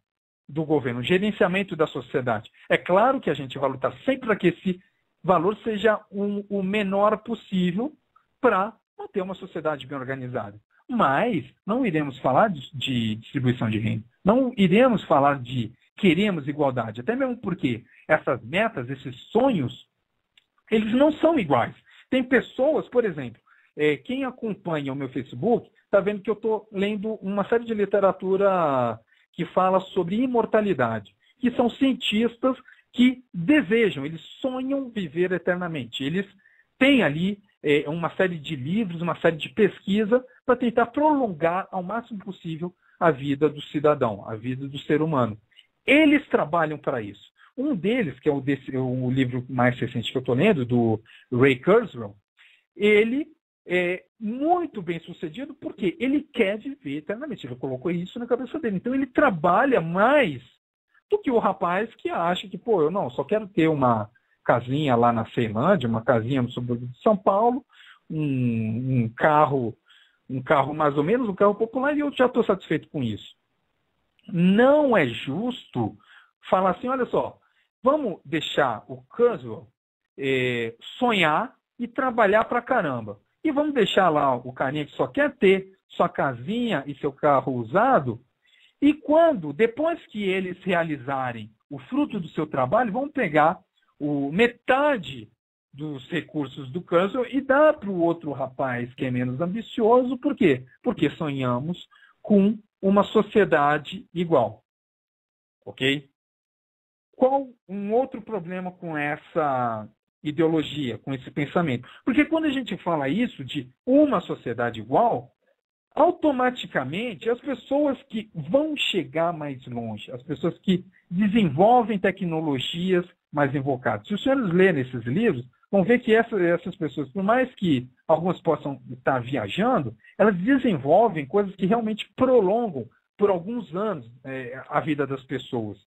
do governo, um gerenciamento da sociedade. É claro que a gente vai lutar sempre para que esse valor seja o menor possível para manter uma sociedade bem organizada. Mas não iremos falar de distribuição de renda. Não iremos falar de queremos igualdade. Até mesmo porque essas metas, esses sonhos, eles não são iguais. Tem pessoas, por exemplo, quem acompanha o meu Facebook está vendo que eu estou lendo uma série de literatura que fala sobre imortalidade, que são cientistas que desejam, eles sonham viver eternamente. Eles têm ali uma série de livros, uma série de pesquisa para tentar prolongar ao máximo possível a vida do cidadão, a vida do ser humano. Eles trabalham para isso. Um deles, que é o livro mais recente que eu estou lendo, do Ray Kurzweil, ele é muito bem sucedido porque ele quer viver eternamente. Ele colocou isso na cabeça dele. Então ele trabalha mais do que o rapaz que acha que, eu não, só quero ter uma casinha lá na Ceilândia, uma casinha no subúrbio de São Paulo, um carro mais ou menos, um carro popular, e eu já estou satisfeito com isso. Não é justo falar assim, olha só, vamos deixar o Kurzweil sonhar e trabalhar pra caramba. E vamos deixar lá o carinha que só quer ter sua casinha e seu carro usado, e depois que eles realizarem o fruto do seu trabalho, vão pegar metade dos recursos do Kurzweil e dar para o outro rapaz que é menos ambicioso. Por quê? Porque sonhamos com uma sociedade igual. Ok? Qual um outro problema com essa ideologia, com esse pensamento? Porque quando a gente fala isso de uma sociedade igual, automaticamente as pessoas que vão chegar mais longe, as pessoas que desenvolvem tecnologias mais invocadas. Se os senhores lerem esses livros, vão ver que essas pessoas, por mais que algumas possam estar viajando, elas desenvolvem coisas que realmente prolongam por alguns anos a vida das pessoas.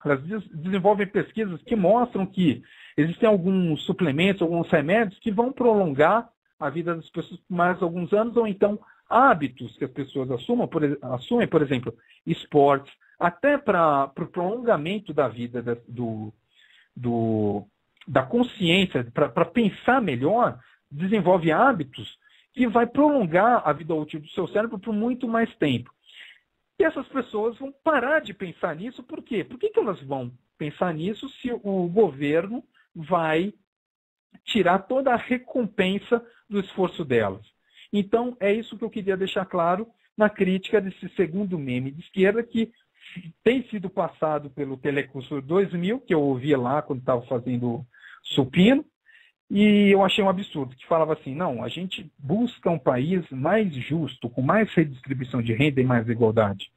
Elas desenvolvem pesquisas que mostram que existem alguns suplementos, alguns remédios que vão prolongar a vida das pessoas por mais alguns anos, ou então hábitos que as pessoas assumem, por exemplo, esportes, até para o prolongamento da vida da consciência, para pensar melhor, desenvolve hábitos que vai prolongar a vida útil do seu cérebro por muito mais tempo. E essas pessoas vão parar de pensar nisso, por quê? Por que elas vão pensar nisso se o governo vai tirar toda a recompensa do esforço delas? Então, é isso que eu queria deixar claro na crítica desse segundo meme de esquerda que tem sido passado pelo Telecurso 2000, que eu ouvi lá quando estava fazendo supino, e eu achei um absurdo, que falava assim, não, a gente busca um país mais justo, com mais redistribuição de renda e mais igualdade.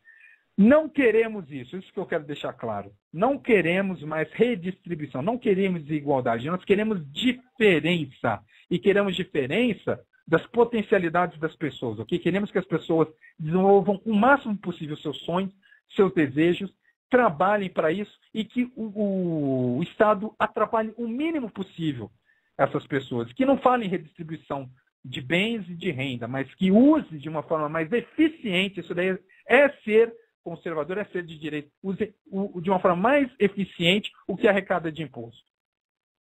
Não queremos isso que eu quero deixar claro. Não queremos mais redistribuição, não queremos igualdade, nós queremos diferença. E queremos diferença das potencialidades das pessoas, ok? Queremos que as pessoas desenvolvam o máximo possível seus sonhos, seus desejos, trabalhem para isso e que o Estado atrapalhe o mínimo possível essas pessoas. Que não falem em redistribuição de bens e de renda, mas que use de uma forma mais eficiente, isso daí é ser conservador, é ser de direito, use de uma forma mais eficiente o que arrecada de imposto.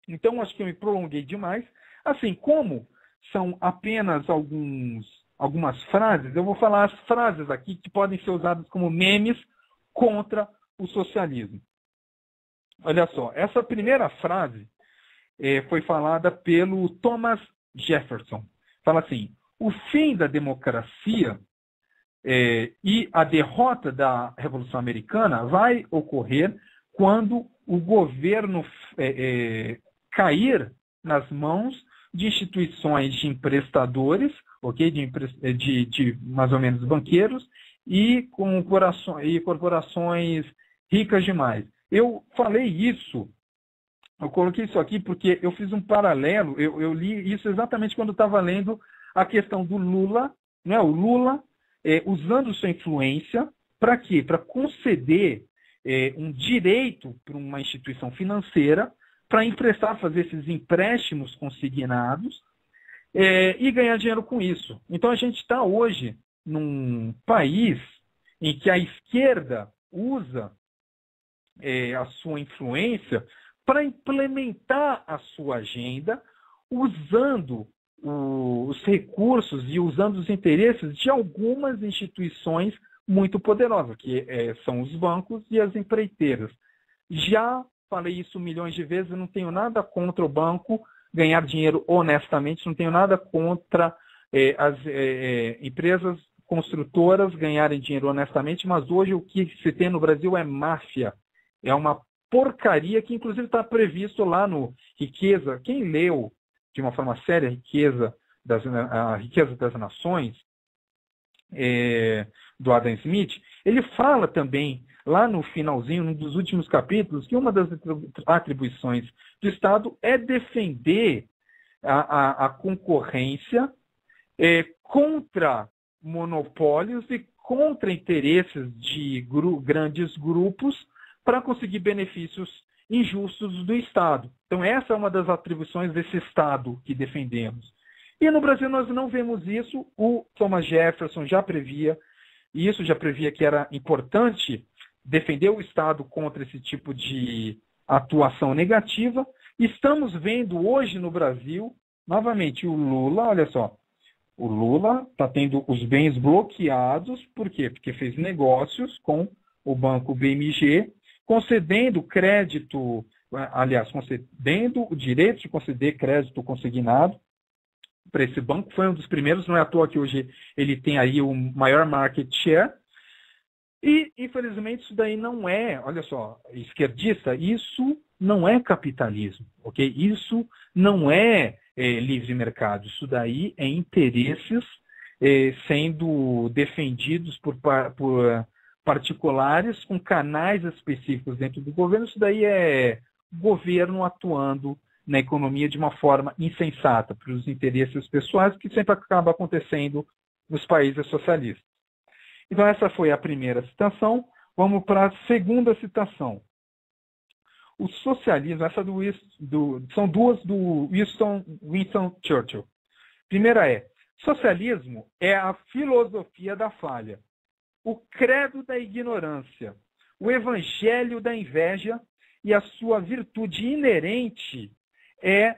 Então, acho que eu me prolonguei demais. Assim, como são apenas algumas frases, eu vou falar as frases aqui que podem ser usadas como memes contra o socialismo. Olha só, essa primeira frase foi falada pelo Thomas Jefferson. Fala assim, o fim da democracia e a derrota da Revolução Americana vai ocorrer quando o governo cair nas mãos de instituições de emprestadores, okay? de mais ou menos banqueiros, e corporações ricas demais. Eu falei isso, eu coloquei isso aqui porque eu fiz um paralelo, eu li isso exatamente quando estava lendo a questão do Lula, né? O Lula usando sua influência para quê? Para conceder um direito para uma instituição financeira para emprestar, fazer esses empréstimos consignados e ganhar dinheiro com isso. Então a gente está hoje num país em que a esquerda usa a sua influência para implementar a sua agenda, usando os recursos e usando os interesses de algumas instituições muito poderosas, que são os bancos e as empreiteiras. Já falei isso milhões de vezes, eu não tenho nada contra o banco ganhar dinheiro honestamente, não tenho nada contra as empresas construtoras ganharem dinheiro honestamente, mas hoje o que se tem no Brasil é máfia. É uma porcaria que, inclusive, está previsto lá no Riqueza. Quem leu de uma forma séria a Riqueza das Nações, do Adam Smith, ele fala também, lá no finalzinho, num dos últimos capítulos, que uma das atribuições do Estado é defender a concorrência contra monopólios e contra interesses de grandes grupos para conseguir benefícios injustos do Estado. Então, essa é uma das atribuições desse Estado que defendemos. E no Brasil nós não vemos isso. O Thomas Jefferson já previa que era importante defender o Estado contra esse tipo de atuação negativa. Estamos vendo hoje no Brasil, novamente, o Lula, olha só, o Lula está tendo os bens bloqueados, por quê? Porque fez negócios com o banco BMG, concedendo crédito, aliás, concedendo o direito de conceder crédito consignado para esse banco. Foi um dos primeiros, não é à toa que hoje ele tem aí o maior market share. E, infelizmente, isso daí não é, olha só, esquerdista, isso não é capitalismo, ok? Isso não é livre mercado, isso daí é interesses sendo defendidos por particulares com canais específicos dentro do governo. Isso daí é governo atuando na economia de uma forma insensata, para os interesses pessoais, que sempre acaba acontecendo nos países socialistas. Então, essa foi a primeira citação. Vamos para a segunda citação. O socialismo, são duas do Winston Churchill. Primeira é: socialismo é a filosofia da falha, o credo da ignorância, o evangelho da inveja, e a sua virtude inerente é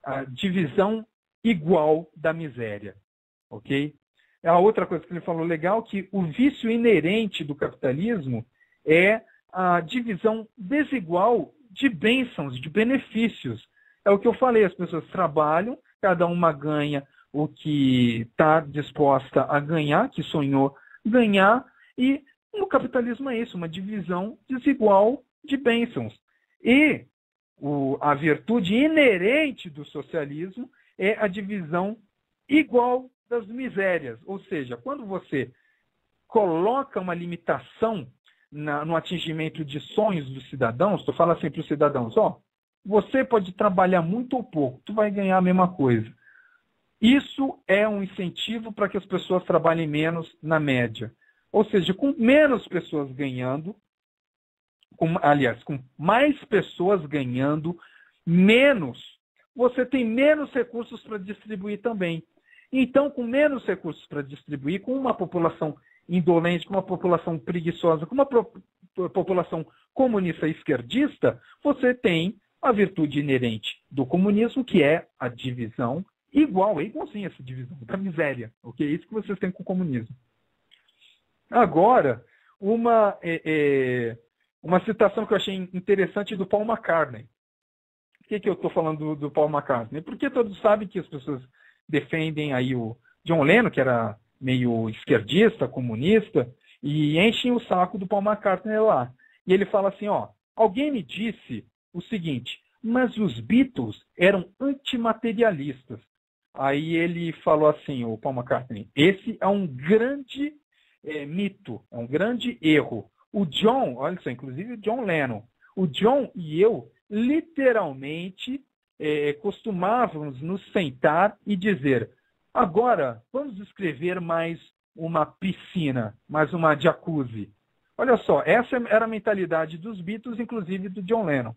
a divisão igual da miséria. Ok? A outra coisa que ele falou legal, que o vício inerente do capitalismo é a divisão desigual de bênçãos, de benefícios. É o que eu falei, as pessoas trabalham, cada uma ganha o que está disposta a ganhar, que sonhou ganhar, e no capitalismo é isso, uma divisão desigual de bênçãos. E a virtude inerente do socialismo é a divisão igual das misérias. Ou seja, quando você coloca uma limitação no atingimento de sonhos dos cidadãos, tu fala assim para os cidadãos, você pode trabalhar muito ou pouco, tu vai ganhar a mesma coisa. Isso é um incentivo para que as pessoas trabalhem menos na média. Ou seja, com menos pessoas ganhando, com mais pessoas ganhando, você tem menos recursos para distribuir também. Então, com menos recursos para distribuir, com uma população indolente, com uma população preguiçosa, com uma população comunista e esquerdista, você tem a virtude inerente do comunismo, que é a divisão igual, é igualzinho essa divisão da miséria. Okay? É isso que vocês têm com o comunismo. Agora, uma citação que eu achei interessante do Paul McCartney. Por que eu estou falando do Paul McCartney? Porque todos sabem que as pessoas defendem aí o John Lennon, que era meio esquerdista, comunista, e enchem o saco do Paul McCartney lá. E ele fala assim, alguém me disse o seguinte, mas os Beatles eram antimaterialistas. Aí ele falou assim, o Paul McCartney, esse é um grande mito, é um grande erro. O John, olha só, inclusive o John Lennon, o John e eu literalmente costumávamos nos sentar e dizer, agora vamos descrever mais uma piscina, mais uma jacuzzi. Olha só, essa era a mentalidade dos Beatles, inclusive do John Lennon.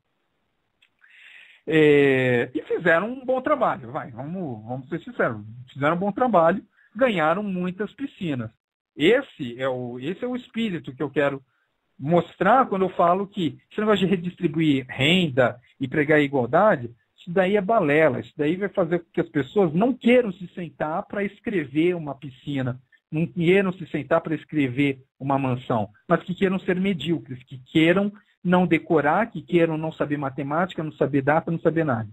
E fizeram um bom trabalho, vamos ser sinceros, fizeram um bom trabalho, ganharam muitas piscinas. Esse é o espírito que eu quero mostrar quando eu falo que esse negócio de redistribuir renda e pregar a igualdade, isso daí é balela, isso daí vai fazer com que as pessoas não queiram se sentar para escrever uma piscina, não queiram se sentar para escrever uma mansão, mas que queiram ser medíocres, que queiram não decorar, que queiram não saber matemática, não saber data, não saber nada.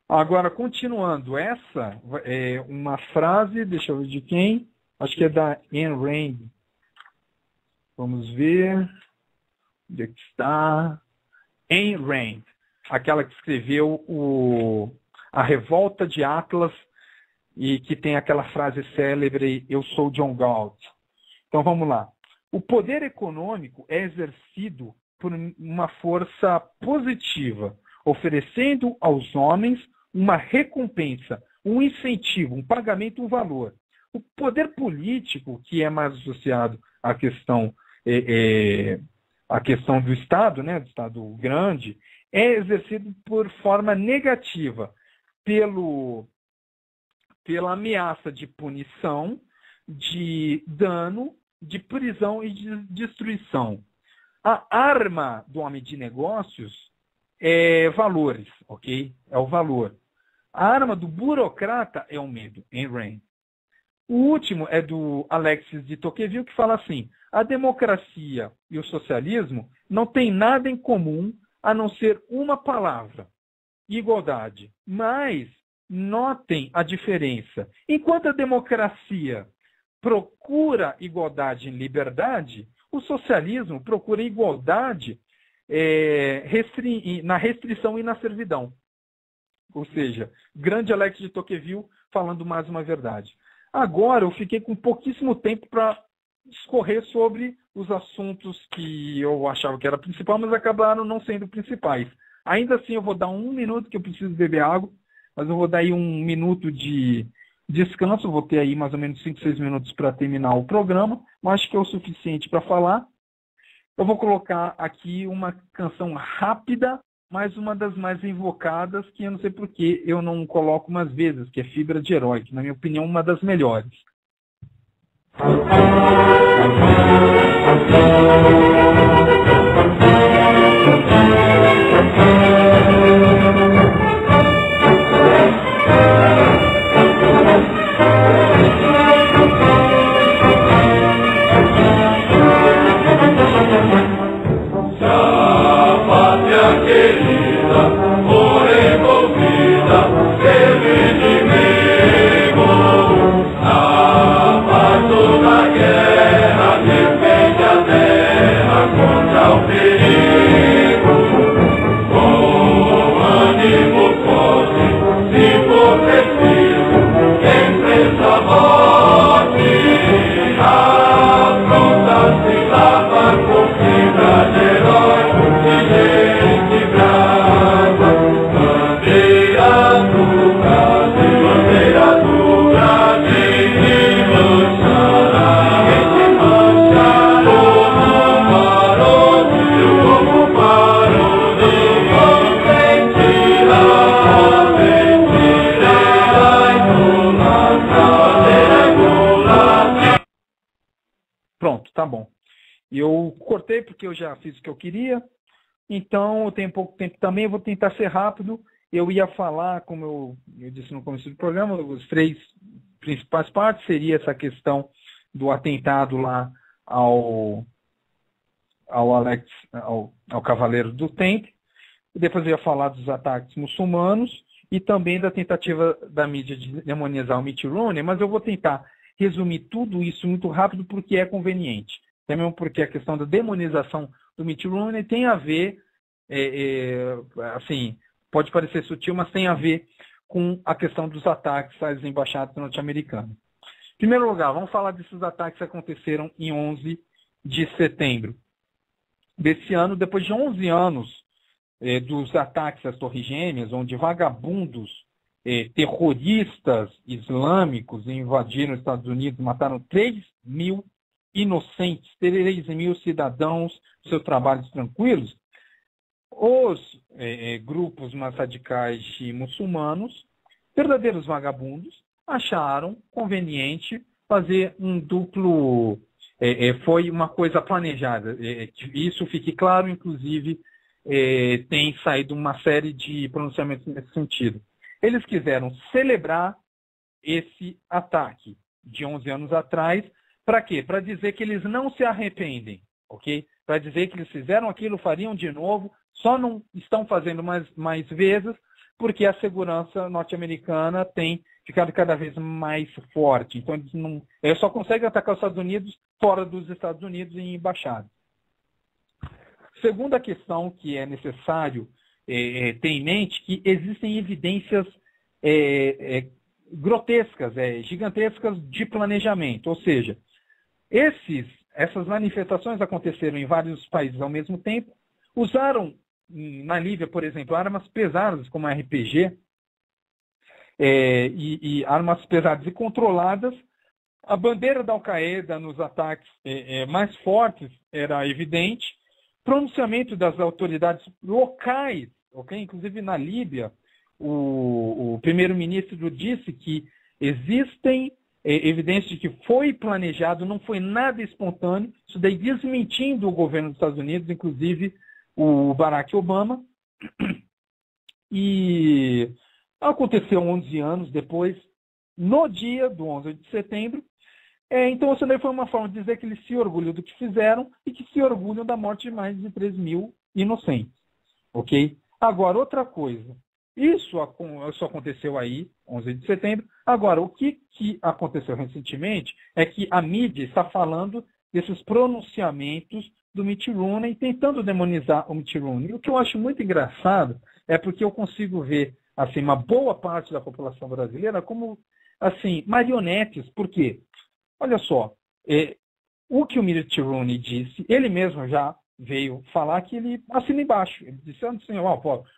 Agora, continuando, essa é uma frase, deixa eu ver de quem, acho que é da Ayn Rand. Vamos ver, onde é que está? Ayn Rand, aquela que escreveu A Revolta de Atlas e que tem aquela frase célebre, eu sou John Galt. Então vamos lá. O poder econômico é exercido por uma força positiva, oferecendo aos homens uma recompensa, um incentivo, um pagamento, um valor. O poder político, que é mais associado à questão do Estado, né, do Estado grande, é exercido por forma negativa, pela ameaça de punição, de dano, de prisão e de destruição. A arma do homem de negócios é valores, ok? É o valor. A arma do burocrata é o medo, Ayn Rand. O último é do Alexis de Tocqueville, que fala assim: a democracia e o socialismo não têm nada em comum a não ser uma palavra, igualdade. Mas notem a diferença. Enquanto a democracia procura igualdade e liberdade, o socialismo procura igualdade na restrição e na servidão. Ou seja, grande Alexis de Tocqueville falando mais uma verdade. Agora eu fiquei com pouquíssimo tempo para discorrer sobre os assuntos que eu achava que era principal, mas acabaram não sendo principais. Ainda assim eu vou dar 1 minuto, que eu preciso beber água, mas eu vou dar aí 1 minuto de descanso, vou ter aí mais ou menos 5, 6 minutos para terminar o programa, mas acho que é o suficiente para falar. Eu vou colocar aqui uma canção rápida, mas uma das mais invocadas, que eu não sei por que eu não coloco umas vezes, que é Fibra de Herói, que na minha opinião é uma das melhores. Pronto, tá bom. Eu cortei porque eu já fiz o que eu queria, então eu tenho pouco tempo também, eu vou tentar ser rápido. Eu ia falar, como eu disse no começo do programa, os 3 principais partes seria essa questão do atentado lá ao Cavaleiro do Templo. Depois eu ia falar dos ataques muçulmanos e também da tentativa da mídia de demonizar o Mitt Romney, mas eu vou tentar resumir tudo isso muito rápido porque é conveniente. Até mesmo porque a questão da demonização do Mitt Romney tem a ver, assim, pode parecer sutil, mas tem a ver com a questão dos ataques às embaixadas norte-americanas. Em primeiro lugar, vamos falar desses ataques que aconteceram em 11 de setembro desse ano, depois de 11 anos dos ataques às Torres Gêmeas, onde vagabundos terroristas islâmicos invadiram os Estados Unidos, mataram 3.000 inocentes, 3.000 cidadãos, seus trabalhos tranquilos. os grupos mais radicais e muçulmanos, verdadeiros vagabundos, acharam conveniente fazer um duplo. Foi uma coisa planejada. Isso fique claro, inclusive, tem saído uma série de pronunciamentos nesse sentido. Eles quiseram celebrar esse ataque de 11 anos atrás. Para quê? Para dizer que eles não se arrependem, ok? Para dizer que eles fizeram aquilo, fariam de novo, só não estão fazendo mais vezes, porque a segurança norte-americana tem ficado cada vez mais forte. Então, eles só conseguem atacar os Estados Unidos fora dos Estados Unidos em embaixada. Segunda questão que é necessário ter em mente, que existem evidências grotescas, gigantescas de planejamento. Ou seja, essas manifestações aconteceram em vários países ao mesmo tempo, usaram na Líbia, por exemplo, armas pesadas como RPG, e armas pesadas e controladas. A bandeira da Al-Qaeda nos ataques mais fortes era evidente. Pronunciamento das autoridades locais, okay? Inclusive na Líbia, o primeiro-ministro disse que existem evidências de que foi planejado, não foi nada espontâneo, isso daí desmentindo o governo dos Estados Unidos, inclusive o Barack Obama. E aconteceu 11 anos depois, no dia do 11 de setembro. Então, isso daí foi uma forma de dizer que eles se orgulham do que fizeram e que se orgulham da morte de mais de 3 mil inocentes. Ok? Agora, outra coisa. Isso aconteceu aí, 11 de setembro. Agora, o que aconteceu recentemente é que a mídia está falando desses pronunciamentos do Mitt Romney, tentando demonizar o Mitt Romney. O que eu acho muito engraçado é porque eu consigo ver assim, uma boa parte da população brasileira como assim, marionetes. Por quê? Olha só, o que o Mitt Romney disse, ele mesmo já veio falar que ele assina embaixo. Ele disse assim,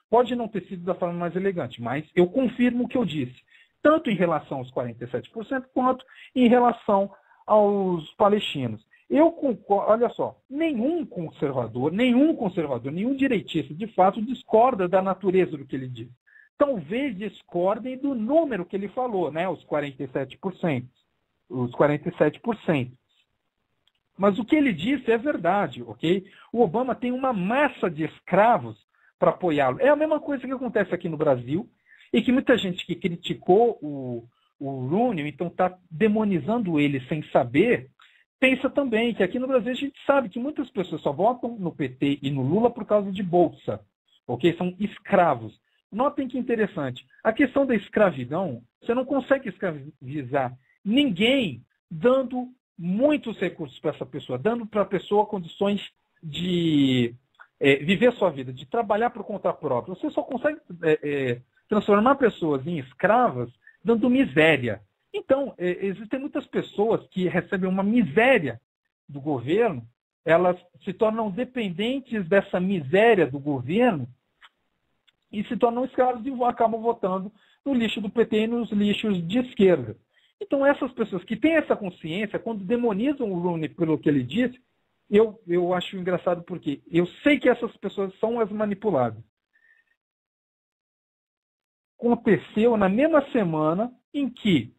pode não ter sido da forma mais elegante, mas eu confirmo o que eu disse, tanto em relação aos 47%, quanto em relação aos palestinos. Eu concordo, olha só, nenhum conservador, nenhum direitista, de fato, discorda da natureza do que ele diz. Talvez discordem do número que ele falou, né, os 47%. Os 47%. Mas o que ele disse é verdade, ok? O Obama tem uma massa de escravos para apoiá-lo. É a mesma coisa que acontece aqui no Brasil, e que muita gente que criticou o Rooney, então está demonizando ele sem saber, pensa também que aqui no Brasil a gente sabe que muitas pessoas só votam no PT e no Lula por causa de bolsa, ok? São escravos. Notem que interessante, a questão da escravidão, você não consegue escravizar ninguém dando muitos recursos para essa pessoa, dando para a pessoa condições de viver a sua vida, de trabalhar por conta própria. Você só consegue transformar pessoas em escravas dando miséria. Então, existem muitas pessoas que recebem uma miséria do governo, elas se tornam dependentes dessa miséria do governo e se tornam escravos e acabam votando no lixo do PT e nos lixos de esquerda. Então, essas pessoas que têm essa consciência, quando demonizam o Rooney pelo que ele disse, eu acho engraçado porque eu sei que essas pessoas são as manipuladas. Aconteceu na mesma semana em que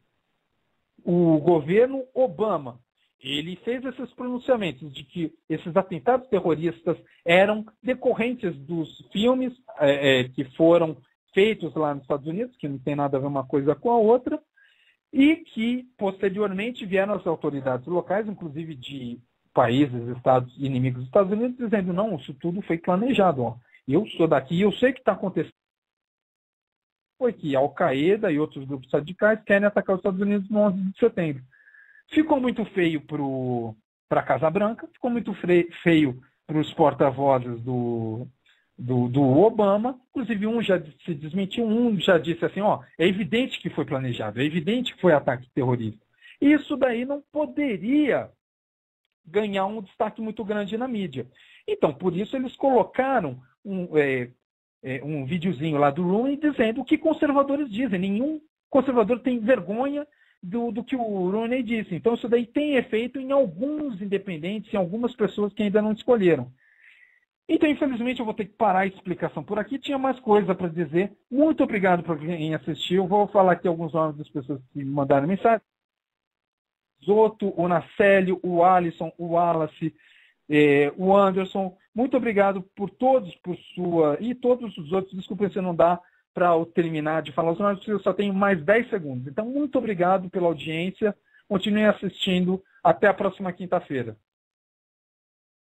o governo Obama ele fez esses pronunciamentos de que esses atentados terroristas eram decorrentes dos filmes que foram feitos lá nos Estados Unidos, que não tem nada a ver uma coisa com a outra, e que, posteriormente, vieram as autoridades locais, inclusive de países, estados inimigos dos Estados Unidos, dizendo, não, isso tudo foi planejado. Ó. Eu sou daqui, eu sei o que está acontecendo. Foi que a Al-Qaeda e outros grupos radicais querem atacar os Estados Unidos no 11 de setembro. Ficou muito feio para a Casa Branca, ficou muito feio para os porta-vozes do Obama, inclusive um já se desmentiu, um já disse assim, é evidente que foi planejado, é evidente que foi ataque terrorista. Isso daí não poderia ganhar um destaque muito grande na mídia. Então, por isso eles colocaram um videozinho lá do Rooney dizendo o que conservadores dizem. Nenhum conservador tem vergonha do que o Rooney disse. Então, isso daí tem efeito em alguns independentes, em algumas pessoas que ainda não escolheram. Então, infelizmente, eu vou ter que parar a explicação por aqui. Tinha mais coisa para dizer. Muito obrigado por quem assistiu. Vou falar aqui alguns nomes das pessoas que me mandaram mensagem. Zoto, o Nacélio, o Alisson, o Wallace, o Anderson. Muito obrigado por todos, por sua... E todos os outros. Desculpa se não dá para eu terminar de falar os nomes, porque eu só tenho mais 10 segundos. Então, muito obrigado pela audiência. Continuem assistindo. Até a próxima quinta-feira.